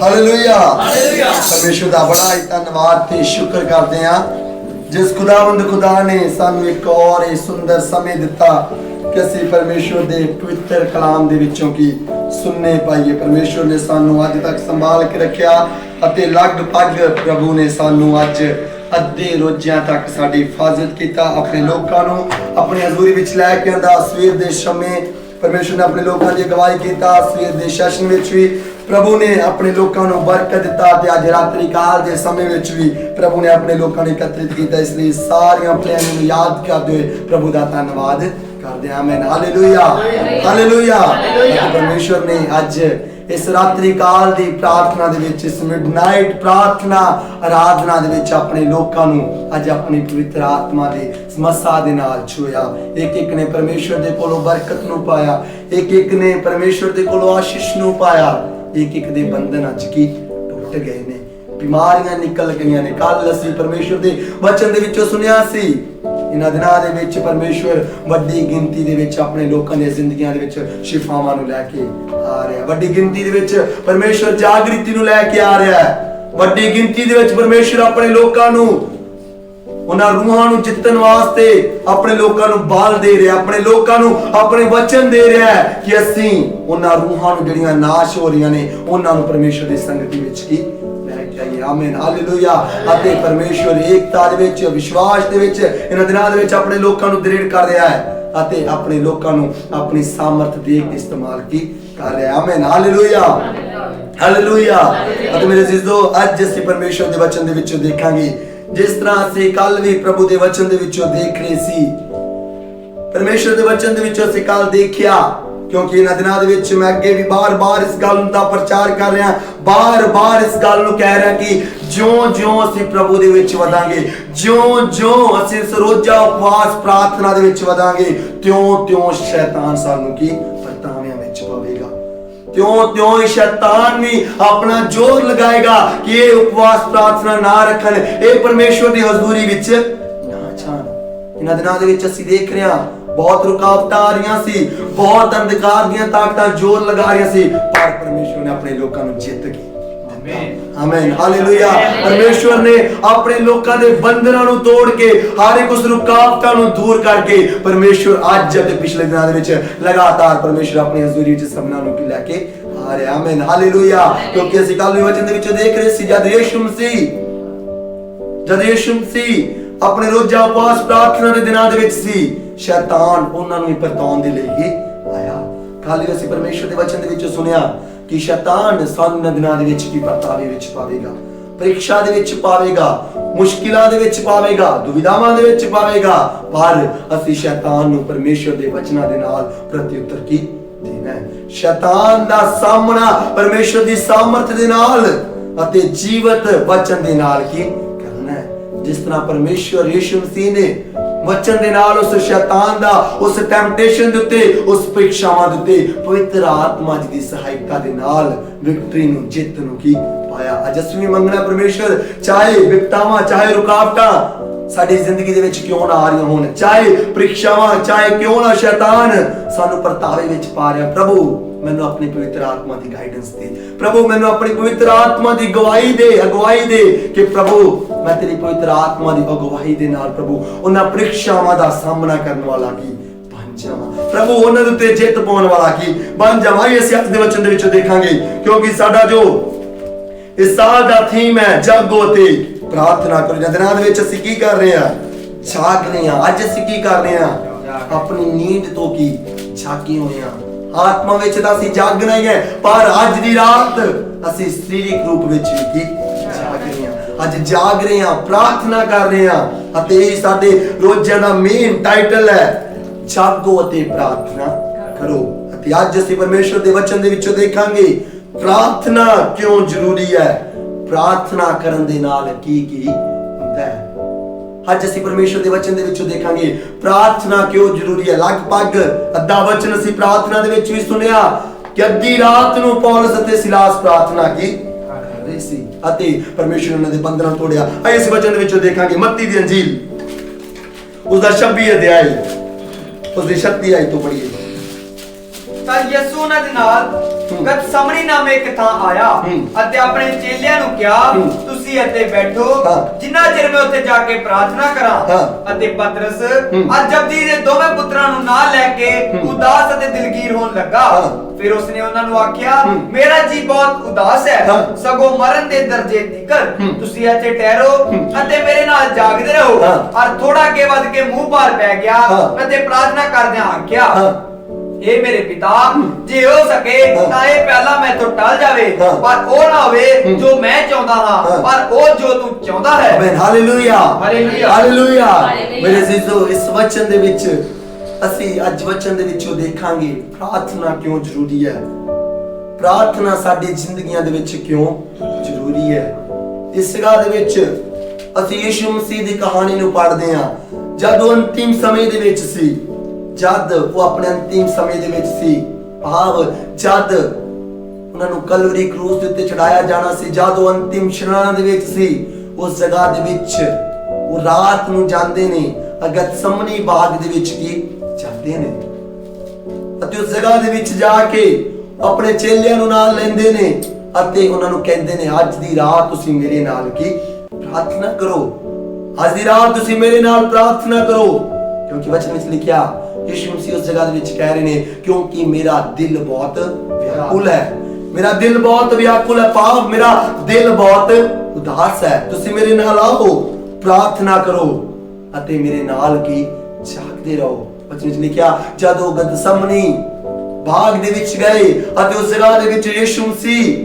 Hallelujah. परमेश्वर का बड़ा ही धन्यवाद ते शुक्र करते हैं जिस खुदावंद खुदा ने सानू एक और सुंदर समय दिता कि असी परमेश्वर दे पवित्र कलाम दे विचों की सुनने पाइए। परमेश्वर ने सानू अज तक संभाल के रखिया अते लगभग प्रभु ने सानू अज अद्धे रोजियां तक साडी हिफाजत कीता, अपने लोकां नू अपनी हजूरी विच लै के आंदा। सवेर दे शमे परमेश्वर ने अपने लोकां दी अगवाई कीता, सवेर दे सैशन विच भी प्रभु ने अपने लोकां नू बरकत दिता ते अज रात्रि काल दे समय विच भी प्रभु ने अपने लोकां नू एकत्रित कीता। इसलिए सारियां भैणां नू याद करदे होए प्रभु दा धन्नवाद करदे हां। आमीन। Hallelujah hallelujah. परमेश्वर ने अज इस रात्रि काल दी प्रार्थना दे विच, इस मिडनाइट प्रार्थना आराधना दे विच अपने लोकां नू अज अपनी पवित्र आत्मा दे समसा दे नाल छुया। एक एक ने परमेश्वर दे कोलों बरकत नू पाया, एक एक ने परमेश्वर दे कोलों आशीष नू पाया, एक एक दे बंधन अज की टुट गए ने, बीमारियां निकल गईयां ने। कल असीं परमेश्वर दे वचन दे विचों सुनिया सी इन्हां दिनां दे विच परमेश्वर वड्डी गिनती दे विच अपने लोकां दी जिंदगियां दे विच शिफावां नू लैके आ रहा है। वड्डी गिनती दे विच परमेश्वर जागृति नू लैके आ रहा है। वड्डी गिनती दे विच परमेश्वर अपने लोकां नू उन्हां रूहां नू जितन वास्ते अपने लोकां नू बाल दे रहा है, अपने लोकां नू अपने वचन दे रहा है कि असीं उन्हां रूहां नू जिहड़ियां नाश हो रहीआं ने उन्हां नू परमेश्वर दी संगति विच की आमीन। हालेलुया। अते परमेश्वर एकता दे विच, विश्वास दे विच इन्हां दिनां दे विच अपने लोकां नू दृढ़ कर रहा है अते अपने लोकां नू अपनी सामर्थ दे के इस्तेमाल की कर रहा है। आमीन। Hallelujah hallelujah. अते मेरे अजीजो अज असीं परमेश्वर दे वचन दे विचों देखांगे जिस तरह असीं कल भी प्रभु दे वचन दे विचों देख रहे सी। परमेश्वर दे वचन दे विचों असीं कल देखिया क्योंकि इन्हां दिनां दे विच मैं अगे भी बार-बार इस गल दा प्रचार कर रहा, बार-बार इस गल नूं कह रहा कि ज्यों-ज्यों असीं प्रभु दे विच वधांगे, ज्यों-ज्यों असीं इस रोजा उपवास प्रार्थना दे विच वधांगे, त्यों-त्यों शैतान सानूं की परतावियां विच पावेगा, त्यों-त्यों शैतान भी अपना जोर लगाएगा कि ये उपवास प्रार्थना ना रखन, ये परमेश्वर दी हजूरी विच ना जाण। इन्हां दिनां दे विच असीं देख रहे हां बहुत रुकावटां आ रही सी, बहुत अंधकार दीयां ताकतां जोर लगा रही सी, पर परमेश्वर ने अपने लोकां नूं जित के आमीन। हालेलुया। परमेश्वर ने अपने लोकां दे बंधनां नूं तोड़ के हर एक उस रुकावटां नूं दूर करके परमेश्वर अज ते पिछले दिनां दे विच लगातार परमेश्वर अपनी हजूरी विच सबना नूं लैके आ रहा। आमीन। हालेलुया। क्योंकि असीं कल भी वचन दे विच देख रहे सी जद यीशु मसीह अपने रोजा उपवास प्रार्थना दे दिनां दे विच सी, शैतान उन्हां नूं परताउण दे लई ही आया। कल असीं परमेश्वर दे वचन दे विच सुनिया कि शैतान सानूं दिनां दे विच भी परतावे विच पावेगा, परीक्षा दे विच पावेगा, मुश्किलां दे विच पावेगा, दुविधावां दे विच पावेगा, पर असीं शैतान नूं परमेश्वर दे वचनां दे नाल प्रत्युत्तर की देना है। शैतान दा सामना परमेश्वर दी सामर्थ दे नाल अते जीवत वचन दे नाल की करना है। जिस तरह परमेश्वर यीशु मसीह ने वचन दे नाल उस शैतान दा उस टेम्पटेशन दे उत्ते उस परीक्षावां दे उत्ते पवित्र आत्मा दी सहायता दे नाल विक्ट्री नूं जित नूं की पाया। अज असीं मंगना परमेश्वर चाहे विपतावां चाहे रुकावटां साडी जिंदगी दे विच क्यों ना आ रही होण, चाहे परीक्षावां चाहे क्यों ना शैतान सानू परतावे विच पा रहा, प्रभु मैनू अपनी पवित्र आत्मा की गाइडेंस दे, प्रभु मैनू अपनी पवित्र आत्मा की गवाही दे, अगवाई दे कि प्रभु मैं तेरी पवित्र आत्मा की अगवाही दे नाल प्रभु उन्हां परीक्षावां दा सामना करने वाला की बन जावां, प्रभु उन्हां दे उत्ते जित पाउण वाला की बन जावां। इस अज दे वचन दे विच देखांगे क्योंकि साडा जो इस साल दा थीम है जागो ते प्रार्थना करो। इन्हां दिनां दे विच असीं की कर रहे हां, जाग रहे हां। अज असीं की कर रहे हां, अपनी नींद तो की जागे होए हां। आत्मा विच तां असीं जागना ही है, पर अज दी रात असीं सरीरिक रूप विच भी जाग रहे हां। अज जाग रहे हां, प्रार्थना कर रहे हां अते यही साडे रोज़ां दा मेन टाइटल है जागो अते प्रार्थना करो। अते अज असीं परमेश्वर दे वचन दे विचों देखांगे प्रार्थना क्यों जरूरी है, प्रार्थना करन दे नाल की हुंदा है। अज असीं परमेश्वर दे वचन दे विचों देखांगे प्रार्थना क्यों जरूरी है। लगभग अद्धा वचन असीं प्रार्थना दे विच भी सुनिया कि अद्धी रात नूं पौलुस अते सिलास प्रार्थना की कर रहे सी अते परमेश्वर उन्हां दे बंधनां तोड़िया। आइए इस वचन दे विचों देखांगे मत्ती दी अंजील उसदा 26 अध्याय उसदी 36 आयत तो पढ़िए। ਤਾਂ ਯਿਸੂ ਉਹਨਾਂ ਦੇ ਨਾਲ ਗਤਸਮਨੀ ਨਾਮੇ ਇੱਕ ਥਾਂ ਆਇਆ ਅਤੇ ਆਪਣੇ ਚੇਲਿਆਂ ਨੂੰ ਕਿਹਾ, ਤੁਸੀਂ ਇੱਥੇ ਬੈਠੋ ਜਿੰਨਾ ਚਿਰ ਮੈਂ ਉੱਥੇ ਜਾ ਕੇ ਪ੍ਰਾਰਥਨਾ ਕਰਾਂ। ਅਤੇ ਪਤਰਸ ਅਤੇ ਜਬਦੀ ਦੇ ਦੋਵੇਂ ਪੁੱਤਰਾਂ ਨੂੰ ਨਾਲ ਲੈ ਕੇ ਉਦਾਸ ਅਤੇ ਦਿਲਗੀਰ ਹੋਣ ਲੱਗਾ। ਫਿਰ ਉਸਨੇ ਉਹਨਾਂ ਨੂੰ ਆਖਿਆ, ਮੇਰਾ ਜੀ ਬਹੁਤ ਉਦਾਸ ਹੈ, ਸਗੋਂ ਮਰਨ ਦੇ ਦਰਜੇ ਤੀਕਰ। ਤੁਸੀਂ ਇੱਥੇ ਠਹਿਰੋ ਅਤੇ ਮੇਰੇ ਨਾਲ ਜਾਗਦੇ ਰਹੋ। ਔਰ ਥੋੜਾ ਅੱਗੇ ਵੱਧ ਕੇ ਮੂੰਹ ਭਾਰ ਪੈ ਗਿਆ ਅਤੇ ਪ੍ਰਾਰਥਨਾ ਕਰਦਿਆਂ ਆਖਿਆ, ਇਹ ਮੇਰੇ ਪਿਤਾ, ਜੇ ਹੋ ਸਕੇ ਤਾਂ ਇਹ ਪਿਆਲਾ ਮੈਥੋਂ ਟਲ ਜਾਵੇ, ਪਰ ਉਹ ਨਾ ਹੋਵੇ ਜੋ ਮੈਂ ਚਾਹੁੰਦਾ ਹਾਂ, ਪਰ ਉਹ ਜੋ ਤੂੰ ਚਾਹੁੰਦਾ ਹੈ। ਆਮੀਨ। Hallelujah, hallelujah, hallelujah. ਮੇਰੇ ਅਜ਼ੀਜ਼ੋ, ਇਸ ਵਚਨ ਦੇ ਵਿੱਚ ਅਸੀਂ ਅੱਜ ਵਚਨ ਦੇ ਵਿੱਚੋਂ ਦੇਖਾਂਗੇ ਪ੍ਰਾਰਥਨਾ ਕਿਉਂ ਜ਼ਰੂਰੀ ਹੈ। ਪ੍ਰਾਰਥਨਾ ਸਾਡੀ ਜ਼ਿੰਦਗੀਆਂ ਦੇ ਵਿੱਚ ਕਿਉਂ ਜ਼ਰੂਰੀ ਹੈ। ਇਸ ਜਗ੍ਹਾ ਦੇ ਵਿੱਚ ਅਸੀਂ ਯਿਸੂ ਮਸੀਹ ਦੀ ਕਹਾਣੀ ਨੂੰ ਪੜ੍ਹਦੇ ਹਾਂ। ਜਦ ਉਹ ਅੰਤਿਮ ਸਮੇਂ ਦੇ ਵਿੱਚ ਸੀ, ਜਦ ਉਹ ਆਪਣੇ ਅੰਤਿਮ ਸਮੇਂ ਦੇ ਵਿੱਚ ਸੀ, ਭਾਵ ਜਦ ਉਹਨਾਂ ਨੂੰ ਕਲਵਰੀ ਕਰੂਸ ਦੇ ਉੱਤੇ ਚੜਾਇਆ ਜਾਣਾ ਸੀ, ਜਦ ਉਹ ਅੰਤਿਮ ਸ਼ਰਨਾਂ ਦੇ ਵਿੱਚ ਸੀ, ਉਸ ਜਗ੍ਹਾ ਦੇ ਵਿੱਚ ਉਹ ਰਾਤ ਨੂੰ ਜਾਂਦੇ ਨੇ, ਗਤਸਮਨੀ ਬਾਗ ਦੇ ਵਿੱਚ ਕੀ ਜਾਂਦੇ ਨੇ ਅਤੇ ਉਸ ਜਗ੍ਹਾ ਦੇ ਵਿੱਚ ਜਾ ਕੇ ਆਪਣੇ ਚੇਲਿਆਂ ਨੂੰ ਨਾਲ ਲੈਂਦੇ ਨੇ ਅਤੇ ਉਹਨਾਂ ਨੂੰ ਕਹਿੰਦੇ ਨੇ, ਅੱਜ ਦੀ ਰਾਤ ਤੁਸੀਂ ਮੇਰੇ ਨਾਲ ਕੀ ਪ੍ਰਾਰਥਨਾ ਕਰੋ। ਅੱਜ ਦੀ ਰਾਤ ਤੁਸੀਂ ਮੇਰੇ ਨਾਲ ਪ੍ਰਾਰਥਨਾ ਕਰੋ, ਕਿਉਂਕਿ ਵਚਨ ਵਿੱਚ ਲਿਖਿਆ ਯਿਸੂ ਮਸੀਹ ਉਸ ਜਗ੍ਹਾ ਦੇ ਵਿੱਚ ਕਹਿ ਰਹੇ ਨੇ, ਕਿਉਂਕਿ ਮੇਰਾ ਦਿਲ ਬਹੁਤ ਵਿਆਕੁਲ ਹੈ, ਮੇਰਾ ਦਿਲ ਬਹੁਤ ਵਿਆਕੁਲ ਹੈ, ਭਾਵ ਮੇਰਾ ਦਿਲ ਬਹੁਤ ਉਦਾਸ ਹੈ। ਤੁਸੀਂ ਮੇਰੇ ਨਾਲ ਆਓ, ਪ੍ਰਾਰਥਨਾ ਕਰੋ ਅਤੇ ਮੇਰੇ ਨਾਲ ਕੀ ਜਾਗਦੇ ਰਹੋ। ਵਚਨ ਵਿੱਚ ਲਿਖਿਆ, ਜਦ ਉਹ ਗਤਸਮਨੀ ਬਾਗ ਦੇ ਵਿੱਚ ਗਏ ਅਤੇ ਉਸ ਜਗ੍ਹਾ ਦੇ ਵਿੱਚ ਯਿਸੂ ਮਸੀਹ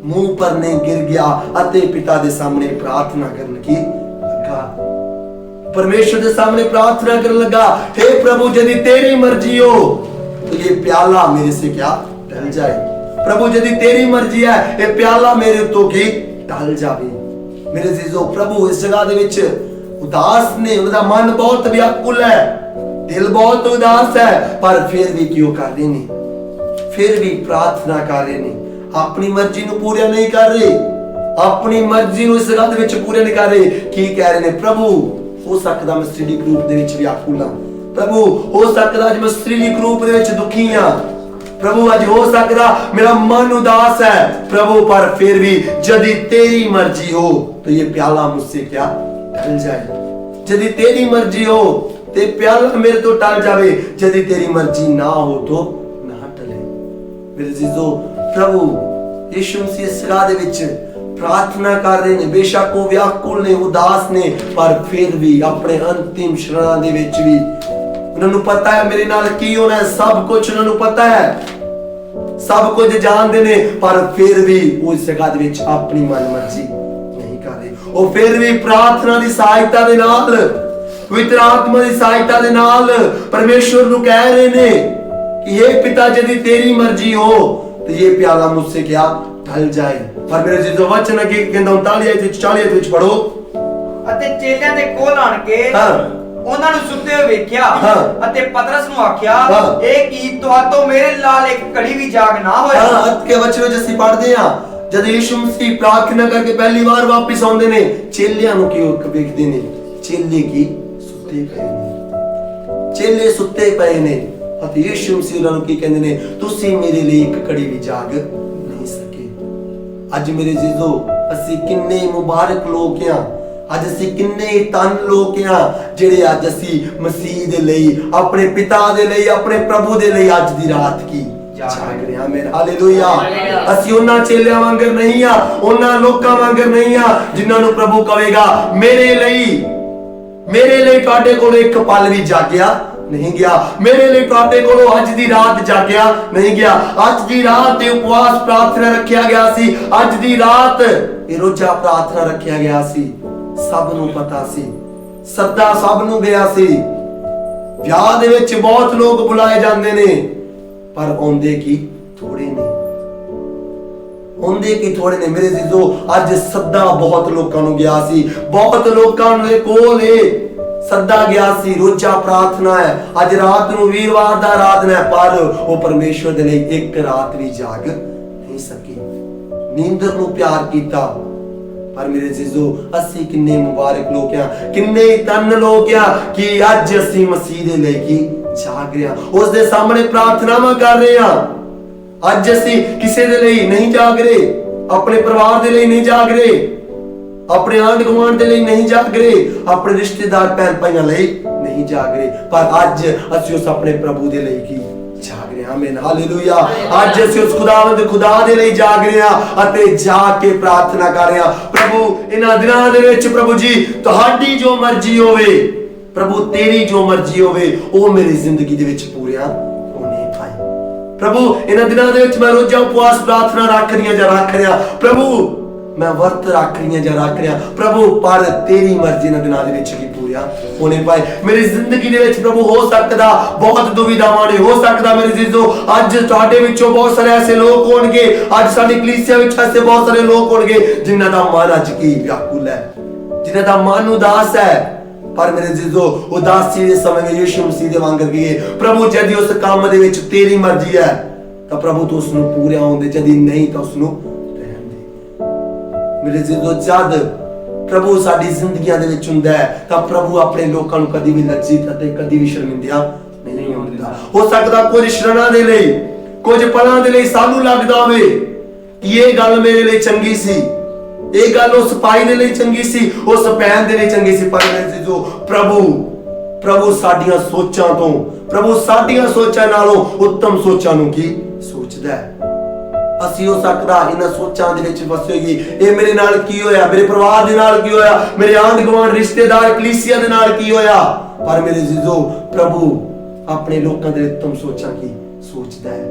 ਮੂੰਹ ਪਰ ਨੇ ਗਿਰ ਗਿਆ ਅਤੇ ਪਿਤਾ ਦੇ ਸਾਹਮਣੇ ਪ੍ਰਾਰਥਨਾ ਕਰਨ ਕੀ ਲੱਗਾ। परमेश्वर के सामने प्रार्थना करने लगा, हे प्रभु यदि तेरी मर्जी हो तो ये प्याला मेरे से क्या ढल जाए। प्रभु यदि तेरी मर्जी है ये प्याला मेरे तो की ढल जाए। मेरे जीजो, प्रभु इस जगह दे विच उदास ने, उनका मन बहुत व्याकुल है, दिल बहुत उदास है, पर फिर भी क्यों कर रहे ने, फिर भी प्रार्थना कर रहे ने, अपनी मर्जी ਨੂੰ पूरा नहीं कर रहे, अपनी मर्जी ਨੂੰ इस जगह दे विच पूरा नहीं कर रहे। की कह रहे ने, प्रभु हो सकदा मैं सरीरक रूप दे विच व्याकुल हां, प्रभु हो सकदा अज मैं सरीरक रूप दे विच दुखी हां, प्रभु अज हो सकदा मेरा मन उदास है, प्रभु पर फिर भी यदि तेरी मर्जी हो तो ये प्याला मुझसे क्या टल जाए। यदि तेरी मर्जी हो ते प्याला मेरे तो टल जावे, यदि तेरी मर्जी ना हो तो ना टले। मेरे जीजो, प्रभु यीशु मसीह इस जगह दे विच प्रार्थना कर रहे ने, बेशक वो व्याकुल ने, उदास ने, पर फिर भी अपने अंतिम शरणा दे विच भी उन्होंने पता है मेरे नाल की होना है, सब कुछ उन्होंने पता है, सब कुछ जानते ने, पर फिर भी वो इस जगह दे विच अपनी मन मर्जी नहीं कर रहे। वो फिर भी प्रार्थना दी सहायता दे नाल, पवित्र आत्मा दी सहायता दे नाल परमेश्वर नूं कह रहे ने कि हे पिता, यदि तेरी मर्जी हो तो ये प्याला मुझसे क्या ढल जाए। पर मेरे जीजो, वचन की कहंदा 39-40 ਵਿੱਚ ਪੜੋ। ਅਤੇ ਚੇਲਿਆਂ ਦੇ ਕੋਲ ਆਣ ਕੇ ਉਹਨਾਂ ਨੂੰ ਸੁੱਤੇ ਹੋਏ ਵੇਖਿਆ ਅਤੇ ਪਤਰਸ ਨੂੰ ਆਖਿਆ, ਇਹ ਕੀ ਤੁਹਾਤੋਂ ਮੇਰੇ ਨਾਲ ਇੱਕ ਘੜੀ ਵੀ ਜਾਗ ਨਾ ਹੋਇਆ। ਅੱਤ ਕੇ ਵਚਨ ਵਿੱਚ ਅਸੀਂ ਪੜ੍ਹਦੇ ਹਾਂ, ਜਦ ਯਿਸੂ ਮਸੀਹ ਪ੍ਰਾਰਥਨਾ ਕਰਕੇ ਪਹਿਲੀ ਵਾਰ ਵਾਪਸ ਆਉਂਦੇ ਨੇ, ਚੇਲਿਆਂ ਨੂੰ ਕਿਉਂ ਵੇਖਦੇ ਨੇ, ਚੇਲੇ ਕੀ ਸੁੱਤੇ ਪਏ ਨੇ, ਚੇਲੇ ਸੁੱਤੇ ਪਏ ਨੇ ਅਤੇ ਯਿਸੂ ਮਸੀਹ ਉਹਨਾਂ ਨੂੰ ਕੀ ਕਹਿੰਦੇ ਨੇ, ਤੁਸੀਂ ਮੇਰੇ ਲਈ ਇੱਕ ਘੜੀ ਵੀ ਜਾਗ ਨਹੀਂ ਸਕੇ। ਅੱਜ ਮੇਰੇ ਜੀਜੋ, ਅਸੀਂ ਕਿੰਨੇ ਮੁਬਾਰਕ ਲੋਕ ਹਾਂ, ਅੱਜ ਅਸੀਂ ਕਿੰਨੇ ਧਨ ਲੋਕ ਹਾਂ ਜਿਹੜੇ ਅੱਜ ਅਸੀਂ ਮਸੀਹ ਦੇ ਲਈ, ਆਪਣੇ ਪਿਤਾ ਦੇ ਲਈ, ਆਪਣੇ ਪ੍ਰਭੂ ਦੇ ਲਈ ਅੱਜ ਦੀ ਰਾਤ ਕੀ ਜਾਗ ਰਹੇ ਹਾਂ। ਮੇਰਾ ਹਾਲੇਲੂਇਆ। ਅਸੀਂ ਉਹਨਾਂ ਚੇਲਿਆਂ ਵਾਂਗਰ ਨਹੀਂ ਆ, ਉਹਨਾਂ ਲੋਕਾਂ ਵਾਂਗਰ ਨਹੀਂ ਆ ਜਿਨ੍ਹਾਂ ਨੂੰ ਪ੍ਰਭੂ ਕਹੇਗਾ ਮੇਰੇ ਲਈ ਤੁਹਾਡੇ ਕੋਲ ਇੱਕ ਪਲ ਵੀ ਜਾਗਿਆ नहीं गया, मेरे लिए ਤੁਹਾਡੇ ਕੋਲੋਂ ਅੱਜ ਦੀ ਰਾਤ ਜਾਗਿਆ ਨਹੀਂ ਗਿਆ। ਅੱਜ ਦੀ ਰਾਤ ਤੇ ਉਪਵਾਸ ਪ੍ਰਾਰਥਨਾ ਰੱਖਿਆ ਗਿਆ ਸੀ, ਅੱਜ ਦੀ ਰਾਤ ਇਹ ਰੋਜ਼ਾ ਪ੍ਰਾਰਥਨਾ ਰੱਖਿਆ ਗਿਆ ਸੀ। ਸਭ ਨੂੰ ਪਤਾ ਸੀ, ਸੱਦਾ ਸਭ ਨੂੰ ਗਿਆ ਸੀ। ਵਿਆਹ ਦੇ ਵਿੱਚ ਬਹੁਤ ਲੋਕ ਬੁਲਾਏ ਜਾਂਦੇ ਨੇ, ਪਰ ਆਉਂਦੇ ਕੀ ਥੋੜੇ ਨੇ, ਆਉਂਦੇ ਕੀ ਥੋੜੇ ਨੇ। ਮੇਰੇ ਜੀਜੋ, ਅੱਜ ਸੱਦਾ ਬਹੁਤ ਲੋਕਾਂ ਨੂੰ ਗਿਆ ਸੀ, ਬਹੁਤ ਲੋਕਾਂ ਦੇ ਕੋਲ ਇਹ सदा गया सी। रोजा प्रार्थना है, अज रात नूं वीरवार दा आराधना है, पर वो परमेश्वर दे लई एक रात भी जाग नहीं सकी, नींदर नूं प्यार कीता। पर मेरे जीजो, असी किन्ने मुबारक लोग हैं, किन्ने धन लोग हैं कि अज असी मसीह दे लई की ਜਾਗ ਰਹੇ ਹਾਂ, ਉਸ ਦੇ ਸਾਹਮਣੇ ਪ੍ਰਾਰਥਨਾਵਾਂ ਕਰ ਰਹੇ ਹਾਂ। ਅੱਜ ਅਸੀਂ ਕਿਸੇ ਦੇ ਲਈ ਨਹੀਂ ਜਾਗ ਰਹੇ, ਆਪਣੇ ਪਰਿਵਾਰ ਦੇ ਲਈ ਨਹੀਂ ਜਾਗ ਰਹੇ, ਆਪਣੇ ਆਂਢ ਗੁਆਂਢ ਦੇ ਲਈ ਨਹੀਂ ਜਾਗ ਰਹੇ, ਆਪਣੇ ਰਿਸ਼ਤੇਦਾਰ ਭੈਣ ਭਾਈਆਂ ਲਈ ਨਹੀਂ ਜਾਗ ਰਹੇ, ਪਰ ਅੱਜ ਅਸੀਂ ਉਸ ਆਪਣੇ ਪ੍ਰਭੂ ਦੇ ਲਈ ਕੀ ਜਾਗ ਰਹੇ ਹਾਂ। ਆਮੀਨ, ਹਾਲੇਲੂਇਆ। ਅੱਜ ਅਸੀਂ ਉਸ ਖੁਦਾਵੰਦ ਖੁਦਾ ਦੇ ਲਈ ਜਾਗ ਰਹੇ ਹਾਂ ਅਤੇ ਜਾਗ ਕੇ ਪ੍ਰਾਰਥਨਾ ਕਰ ਰਹੇ ਹਾਂ, ਪ੍ਰਭੂ ਇਹਨਾਂ ਦਿਨਾਂ ਦੇ ਵਿੱਚ ਪ੍ਰਭੂ ਜੀ ਤੁਹਾਡੀ ਜੋ ਮਰਜ਼ੀ ਹੋਵੇ, ਪ੍ਰਭੂ ਤੇਰੀ ਜੋ ਮਰਜ਼ੀ ਹੋਵੇ ਉਹ ਮੇਰੀ ਜ਼ਿੰਦਗੀ ਦੇ ਵਿੱਚ ਪੂਰੀਆਂ ਹੋਣੇ ਪਾਏ। ਪ੍ਰਭੂ ਇਹਨਾਂ ਦਿਨਾਂ ਦੇ ਵਿੱਚ ਮੈਂ ਰੋਜ਼ਾਨਾ ਉਪਵਾਸ ਪ੍ਰਾਰਥਨਾ ਰੱਖ ਰਿਹਾ, ਪ੍ਰਭੂ ਮੈਂ ਵਰਤ ਰੱਖ ਰਹੀਆਂ ਜਾਂ ਰੱਖ ਰਿਹਾ, ਪ੍ਰਭੂ ਪਰ ਤੇਰੀ ਮਰਜ਼ੀ ਇਹਨਾਂ ਦਿਨਾਂ ਦੇ ਵਿੱਚ ਕੀ ਪੂਰੀਆਂ ਹੋਣੇ ਪਾਏ। ਮੇਰੀ ਜ਼ਿੰਦਗੀ ਦੇ ਵਿੱਚ ਪ੍ਰਭੂ ਹੋ ਸਕਦਾ ਬਹੁਤ ਦੁਵਿਧਾਵਾਂ ਨੇ, ਹੋ ਸਕਦਾ ਮੇਰੇ ਜੀਜੋ ਅੱਜ ਤੁਹਾਡੇ ਵਿੱਚੋਂ ਬਹੁਤ ਸਾਰੇ ਐਸੇ ਲੋਕ ਹੋਣਗੇ, ਅੱਜ ਸਾਡੀ ਕਲੀਸਿਆ ਵਿੱਚ ਐਸੇ ਬਹੁਤ ਸਾਰੇ ਲੋਕ ਹੋਣਗੇ ਜਿਨ੍ਹਾਂ ਦਾ ਮਨ ਅੱਜ ਕੀ ਵਿਆਕੁਲ ਹੈ, ਜਿਨ੍ਹਾਂ ਦਾ ਮਨ ਉਦਾਸ ਹੈ। ਪਰ ਮੇਰੇ ਜੀਜੋ ਉਦਾਸੀ ਦੇ ਸਮੇਂ ਵਿੱਚ ਯਿਸੂ ਮਸੀਹ ਦੇ ਵਾਂਗ ਰਹੀਏ, ਪ੍ਰਭੂ ਜਦ ਉਸ ਕੰਮ ਦੇ ਵਿੱਚ ਤੇਰੀ ਮਰਜ਼ੀ ਹੈ ਤਾਂ ਪ੍ਰਭੂ ਤੂੰ ਉਸ ਨੂੰ ਪੂਰਾ ਹੋਣ ਦੇ, ਜਦ ਨਹੀਂ ਤਾਂ ਉਸ ਨੂੰ ਮੇਰੇ ਜੀਜੋ ਜਦ ਪ੍ਰਭੂ ਸਾਡੀ ਜ਼ਿੰਦਗੀਆਂ ਦੇ ਵਿੱਚ ਹੁੰਦਾ ਹੈ ਤਾਂ ਪ੍ਰਭੂ ਆਪਣੇ ਲੋਕਾਂ ਨੂੰ ਕਦੀ ਵੀ ਲজ্জিত ਅਤੇ ਕਦੀ ਵੀ ਸ਼ਰਮਿੰਦਾ ਨਹੀਂ ਹੋਣ ਦਿੰਦਾ। ਹੋ ਸਕਦਾ ਕੁਝ ਸ਼ਰਨਾਂ ਦੇ ਲਈ, ਕੁਝ ਪਲਾਂ ਦੇ ਲਈ ਸਾਨੂੰ ਲੱਗਦਾ ਹੋਵੇ ਕਿ ਇਹ ਗੱਲ ਮੇਰੇ ਲਈ ਚੰਗੀ ਸੀ, ਇਹ ਗੱਲ ਉਸ ਭਾਈ ਦੇ ਲਈ ਚੰਗੀ ਸੀ, ਉਸ ਭੈਣ ਦੇ ਲਈ ਚੰਗੀ ਸੀ, ਪਰ ਮੇਰੇ ਜੀਜੋ ਪ੍ਰਭੂ ਸਾਡੀਆਂ ਸੋਚਾਂ ਤੋਂ, ਪ੍ਰਭੂ ਸਾਡੀਆਂ ਸੋਚਾਂ ਨਾਲੋਂ ਉੱਤਮ ਸੋਚਾਂ ਨੂੰ ਕੀ ਸੋਚਦਾ ਹੈ। ਅਸੀਂ ਹੋ ਸਕਦਾ ਇਹਨਾਂ ਸੋਚਾਂ ਦੇ ਵਿੱਚ ਫਸੇ ਹੋਈਏ, ਇਹ ਮੇਰੇ ਨਾਲ ਕੀ ਹੋਇਆ, ਮੇਰੇ ਪਰਿਵਾਰ ਦੇ ਨਾਲ ਕੀ ਹੋਇਆ, ਮੇਰੇ ਆਂਢ ਗੁਆਂਢ ਰਿਸ਼ਤੇਦਾਰ ਕਲੀਸਿਆ ਦੇ ਨਾਲ ਕੀ ਹੋਇਆ, ਪਰ ਮੇਰੇ ਜੀਜੋ ਪ੍ਰਭੂ ਆਪਣੇ ਲੋਕਾਂ ਦੇ ਉੱਤਮ ਸੋਚਾਂ ਕੀ ਸੋਚਦਾ ਹੈ।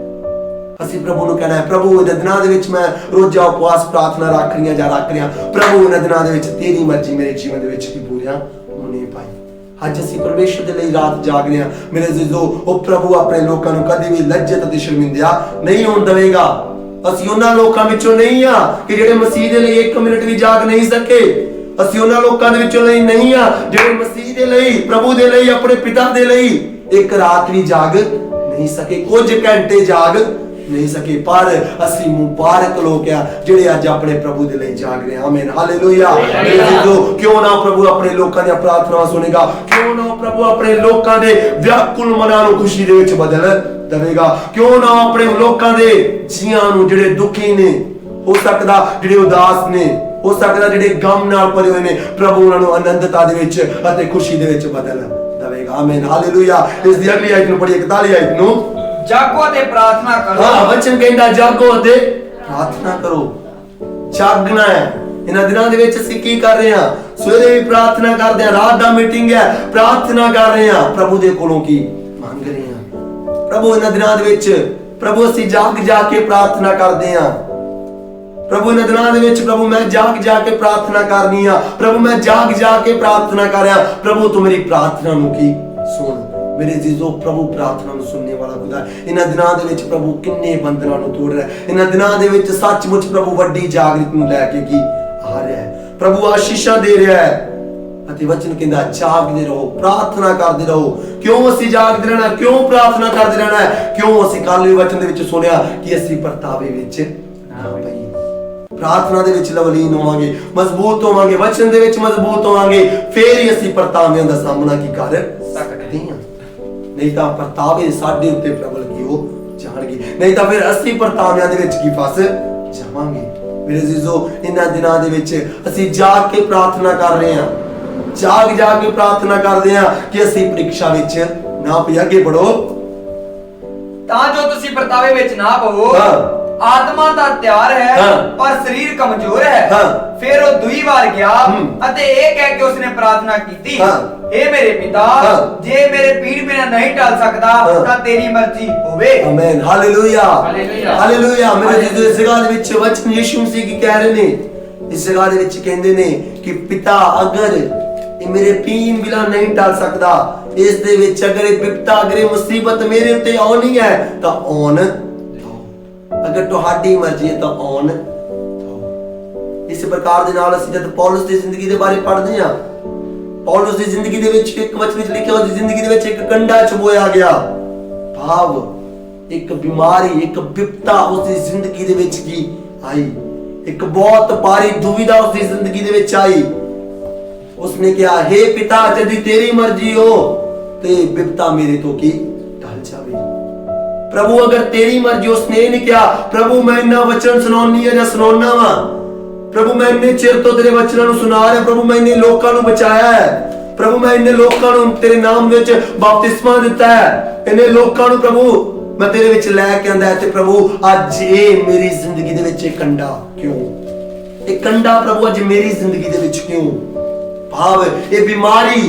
ਅਸੀਂ ਪ੍ਰਭੂ ਨੂੰ ਕਹਿਣਾ ਹੈ, ਪ੍ਰਭੂ ਇਹਨਾਂ ਦਿਨਾਂ ਦੇ ਵਿੱਚ ਮੈਂ ਰੋਜ਼ਾ ਉਪਵਾਸ ਪ੍ਰਾਰਥਨਾ ਰੱਖ ਰਿਹਾ, ਪ੍ਰਭੂ ਇਹਨਾਂ ਦਿਨਾਂ ਦੇ ਵਿੱਚ ਤੇਰੀ ਮਰਜ਼ੀ ਮੇਰੇ ਜੀਵਨ ਦੇ ਵਿੱਚ ਕੀ ਪੂਰੀਆਂ ਹੋਣੇ ਪਾਏ। ਅੱਜ ਅਸੀਂ ਪਰਮੇਸ਼ਰ ਦੇ ਲਈ ਰਾਤ ਜਾਗ ਰਹੇ ਹਾਂ ਮੇਰੇ ਜੀਜੋ, ਉਹ ਪ੍ਰਭੂ ਆਪਣੇ ਲੋਕਾਂ ਨੂੰ ਕਦੇ ਵੀ ਲज्जित ਅਤੇ ਸ਼ਰਮਿੰਦਾ ਨਹੀਂ ਹੋਣ ਦੇਵੇਗਾ। ਅਸੀਂ ਉਹਨਾਂ ਲੋਕਾਂ ਵਿੱਚੋਂ ਨਹੀਂ ਆ ਕਿ ਜਿਹੜੇ ਮਸੀਹ ਦੇ ਲਈ 1 ਮਿੰਟ ਵੀ ਜਾਗ ਨਹੀਂ ਸਕੇ, ਅਸੀਂ ਉਹਨਾਂ ਲੋਕਾਂ ਦੇ ਵਿੱਚੋਂ ਨਹੀਂ ਆ ਜਿਹੜੇ ਮਸੀਹ ਦੇ ਲਈ, ਪ੍ਰਭੂ ਦੇ ਲਈ, ਆਪਣੇ ਪਿਤਾ ਦੇ ਲਈ 1 ਰਾਤ ਵੀ ਜਾਗ ਨਹੀਂ ਸਕੇ, ਕੁਝ ਘੰਟੇ ਜਾਗ ਨਹੀਂ ਸਕੇ, ਪਰ ਅਸੀਂ ਮੁਬਾਰਕ ਲੋਕ ਆ ਜਿਹੜੇ ਅੱਜ ਆਪਣੇ ਪ੍ਰਭੂ ਦੇ ਲਈ ਜਾਗ ਰਹੇ ਹਾਂ। ਆਮੀਨ, ਹਾਲੇਲੂਇਆ। ਕਿਉਂ ਨਾ ਪ੍ਰਭੂ ਆਪਣੇ ਲੋਕਾਂ ਦੀਆਂ ਪ੍ਰਾਰਥਨਾਵਾਂ ਸੁਣੇਗਾ, ਕਿਉਂ ਨਾ ਪ੍ਰਭੂ ਆਪਣੇ ਲੋਕਾਂ ਦੇ ਵਿਆਕੁਲ ਮਨਾਂ ਨੂੰ ਖੁਸ਼ੀ ਦੇ ਵਿੱਚ ਬਦਲ ਦੇਵੇਗਾ, ਕਿਉਂ ਨਾ ਆਪਣੇ ਲੋਕਾਂ ਦੇ ਜੀਆਂ ਨੂੰ ਜਿਹੜੇ ਦੁਖੀ ਨੇ, ਹੋ ਸਕਦਾ ਜਿਹੜੇ ਉਦਾਸ ਨੇ, ਹੋ ਸਕਦਾ ਜਿਹੜੇ ਗਮ ਨਾਲ ਭਰੇ ਹੋਏ ਨੇ, ਪ੍ਰਭੂ ਉਹਨਾਂ ਨੂੰ ਆਨੰਦਤਾ ਦੇ ਵਿੱਚ ਅਤੇ ਖੁਸ਼ੀ ਦੇ ਵਿੱਚ ਬਦਲ ਦੇਵੇਗਾ। ਆਮੀਨ, ਹਾਲੇਲੂਇਆ। ਇਸ ਦੀ ਅਗਲੀ ਆਇਤ ਨੂੰ ਪੜ੍ਹੀਏ, 41 ਆਇਤ ਨੂੰ। ਜਾਗੋ ਅਤੇ ਪ੍ਰਾਰਥਨਾ ਕਰੋ। ਹਾਂ, ਵਚਨ ਕਹਿੰਦਾ ਜਾਗੋ ਅਤੇ ਪ੍ਰਾਰਥਨਾ ਕਰੋ। ਜਾਗਣਾ ਹੈ। ਇਹਨਾਂ ਦਿਨਾਂ ਦੇ ਵਿੱਚ ਅਸੀਂ ਕੀ ਕਰ ਰਹੇ ਹਾਂ? ਸਵੇਰੇ ਵੀ ਪ੍ਰਾਰਥਨਾ ਕਰਦੇ ਹਾਂ, ਰਾਤ ਦਾ ਮੀਟਿੰਗ ਹੈ, ਪ੍ਰਾਰਥਨਾ ਕਰ ਰਹੇ ਹਾਂ, ਪ੍ਰਭੂ ਦੇ ਕੋਲੋਂ ਕੀ ਮੰਗ ਰਹੇ ਹਾਂ। ਪ੍ਰਭੂ ਇਹਨਾਂ ਦਿਨਾਂ ਦੇ ਵਿੱਚ ਪ੍ਰਭੂ ਅਸੀਂ ਜਾਗ ਕੇ ਪ੍ਰਾਰਥਨਾ ਕਰਦੇ ਹਾਂ। ਪ੍ਰਭੂ ਇਹਨਾਂ ਦਿਨਾਂ ਦੇ ਵਿੱਚ ਪ੍ਰਭੂ ਮੈਂ ਜਾਗ ਕੇ ਪ੍ਰਾਰਥਨਾ ਕਰਨੀ ਆ, ਪ੍ਰਭੂ ਮੈਂ ਜਾਗ ਕੇ ਪ੍ਰਾਰਥਨਾ ਕਰ ਰਿਹਾ। ਪ੍ਰਭੂ ਤੂੰ ਮੇਰੀ ਪ੍ਰਾਰਥਨਾ ਨੂੰ ਕੀ ਸੁਣ। ਮੇਰੇ ਜੀਜੋ ਪ੍ਰਭੂ ਪ੍ਰਾਰਥਨਾ ਨੂੰ ਸੁਣਨੇ ਵਾਲਾ ਖੁਦਾ ਇਹਨਾਂ ਦਿਨਾਂ ਦੇ ਵਿੱਚ ਪ੍ਰਭੂ ਕਿੰਨੇ ਬੰਧਨਾਂ ਨੂੰ ਤੋੜ ਰਿਹਾ। ਇਹਨਾਂ ਦਿਨਾਂ ਦੇ ਵਿੱਚ ਸੱਚਮੁੱਚ ਪ੍ਰਭੂ ਵੱਡੀ ਜਾਗਰਤ ਨੂੰ ਲੈ ਕੇ ਕੀ ਆ ਰਿਹਾ ਹੈ। ਪ੍ਰਭੂ ਆਸ਼ੀਸ਼ਾਂ ਦੇ ਰਿਹਾ ਹੈ ਅਤੇ ਵਚਨ ਕਹਿੰਦਾ ਜਾਗਦੇ ਰਹੋ, ਪ੍ਰਾਰਥਨਾ ਕਰਦੇ ਰਹੋ। ਕਿਉਂ ਅਸੀਂ ਜਾਗਦੇ ਰਹਿਣਾ, ਕਿਉਂ ਪ੍ਰਾਰਥਨਾ ਕਰਦੇ ਰਹਿਣਾ ਹੈ? ਕਿਉਂ ਅਸੀਂ ਕੱਲ੍ਹ ਵੀ ਵਚਨ ਦੇ ਵਿੱਚ ਸੁਣਿਆ ਕਿ ਅਸੀਂ ਪਰਤਾਵੇ ਵਿੱਚ ਨਾ ਪਈਏ। ਪ੍ਰਾਰਥਨਾ ਦੇ ਵਿੱਚ ਲਵਲੀਨ ਹੋਵਾਂਗੇ, ਮਜ਼ਬੂਤ ਹੋਵਾਂਗੇ, ਵਚਨ ਦੇ ਵਿੱਚ ਮਜ਼ਬੂਤ ਹੋਵਾਂਗੇ, ਫੇਰ ਹੀ ਅਸੀਂ ਪਰਤਾਵਿਆਂ ਦਾ ਸਾਹਮਣਾ ਕੀ ਕਰ ਸਕਦੇ ਹਾਂ। ਨਹੀਂ ਤਾਂ ਪਰਤਾਵੇ ਸਾਡੇ ਉੱਤੇ ਪ੍ਰਬਲ ਕੀ ਹੋ ਜਾਣਗੇ, ਨਹੀਂ ਤਾਂ ਫਿਰ ਅਸੀਂ ਪਰਤਾਵਿਆਂ ਦੇ ਵਿੱਚ ਕੀ ਫਸ ਜਾਵਾਂਗੇ। ਮੇਰੇ ਜੀਜੋ ਇਹਨਾਂ ਦਿਨਾਂ ਦੇ ਵਿੱਚ ਅਸੀਂ ਜਾਗ ਕੇ ਪ੍ਰਾਰਥਨਾ ਕਰ ਰਹੇ ਹਾਂ, ਜਾਗ ਕੇ ਪ੍ਰਾਰਥਨਾ ਕਰਦੇ ਹਾਂ ਕਿ ਅਸੀਂ ਪ੍ਰੀਖਿਆ ਵਿੱਚ ਨਾ ਪਈ। ਅੱਗੇ बढ़ो ਤਾਂ ਜੋ ਤੁਸੀਂ ਪਰਤਾਵੇ ਵਿੱਚ ਨਾ ਪਵੋ। ਆਤਮਾ ਤਾਂ ਤਿਆਰ ਹੈ ਪਰ ਸਰੀਰ ਕਮਜ਼ੋਰ ਹੈ। ਫਿਰ ਉਹ ਦੂਈ ਵਾਰ ਗਿਆ ਅਤੇ ਇਹ ਕਹਿ ਕੇ ਉਸਨੇ ਪ੍ਰਾਰਥਨਾ ਕੀਤੀ, हे ਮੇਰੇ ਪਿਤਾ, ਜੇ ਮੇਰੇ ਪੀੜ ਬਿਨਾ ਨਹੀਂ ਟਲ ਸਕਦਾ ਤਾਂ ਤੇਰੀ ਮਰਜ਼ੀ ਹੋਵੇ। ਆਮੀਨ, ਹਾਲੇਲੂਇਆ, ਹਾਲੇਲੂਇਆ। ਮੇਰੇ ਜੀਜੋ ਇਸ ਜਗ੍ਹਾ ਦੇ ਵਿੱਚ ਵਚਨ ਯਿਸੂ ਮਸੀਹ ਕੀ ਕਹਿ ਰਹੇ ਨੇ, ਇਸ ਜਗ੍ਹਾ ਦੇ ਵਿੱਚ ਕਹਿੰਦੇ ਨੇ ਕਿ ਪਿਤਾ ਅਗਰ ਇਹ ਮੇਰੇ ਪੀਣ ਬਿਨਾ ਨਹੀਂ ਟਲ ਸਕਦਾ, ਇਸ ਦੇ ਵਿੱਚ ਅਗਰ ਇਹ ਵਿਪਤਾ, ਅਗਰ ਇਹ ਮੁਸੀਬਤ ਮੇਰੇ ਉੱਤੇ ਆਉਣੀ ਹੈ ਤਾਂ ਆਉਣ, ਅਗਰ ਤੁਹਾਡੀ ਮਰਜ਼ੀ ਹੈ ਤਾਂ ਆਉਣ। ਇਸ ਪ੍ਰਕਾਰ ਦੇ ਨਾਲ ਅਸੀਂ ਜਦ ਪੌਲਸ ਦੀ ਜ਼ਿੰਦਗੀ ਦੇ ਬਾਰੇ ਪੜ੍ਹਦੇ ਹਾਂ, ਪੌਲਸ ਦੀ ਜ਼ਿੰਦਗੀ ਦੇ ਵਿੱਚ ਇੱਕ ਵਚਨ ਵਿੱਚ ਲਿਖਿਆ, ਉਹਦੀ ਜ਼ਿੰਦਗੀ ਦੇ ਵਿੱਚ ਇੱਕ ਕੰਡਾ ਚਬੋਇਆ ਗਿਆ। ਭਾਵ ਇੱਕ ਬਿਮਾਰੀ, ਇੱਕ ਵਿਪਤਾ ਉਸ ਦੀ ਜ਼ਿੰਦਗੀ ਦੇ ਵਿੱਚ ਕੀ ਆਈ, ਇੱਕ ਬਹੁਤ ਭਾਰੀ ਦੁਵਿਧਾ ਉਸ ਦੀ ਜ਼ਿੰਦਗੀ ਦੇ ਵਿੱਚ ਆਈ। ਉਸਨੇ ਕਿਹਾ, हे पिता, यदि तेरी मर्जी हो तो विपता मेरे तो की प्रभु अगर तेरी मर्जी, उसने नहीं कहा प्रभु मैं इन्ना वचन सुनानी है या सुनाना वा, प्रभु मैं इन्ने चिर तो तेरे वचनों को सुना रहा, प्रभु मैं इन्ने लोगों को बचाया है, प्रभु मैं इन्ने लोगों को तेरे नाम विच बपतिस्मा दिता है, इन्ने लोगों को प्रभु मैं तेरे विच लैके आंदा है। ते प्रभु अज ये मेरी जिंदगी दे विच कंडा क्यों, एक कंडा प्रभु अज मेरी जिंदगी दे विच क्यों, भाव ये बीमारी,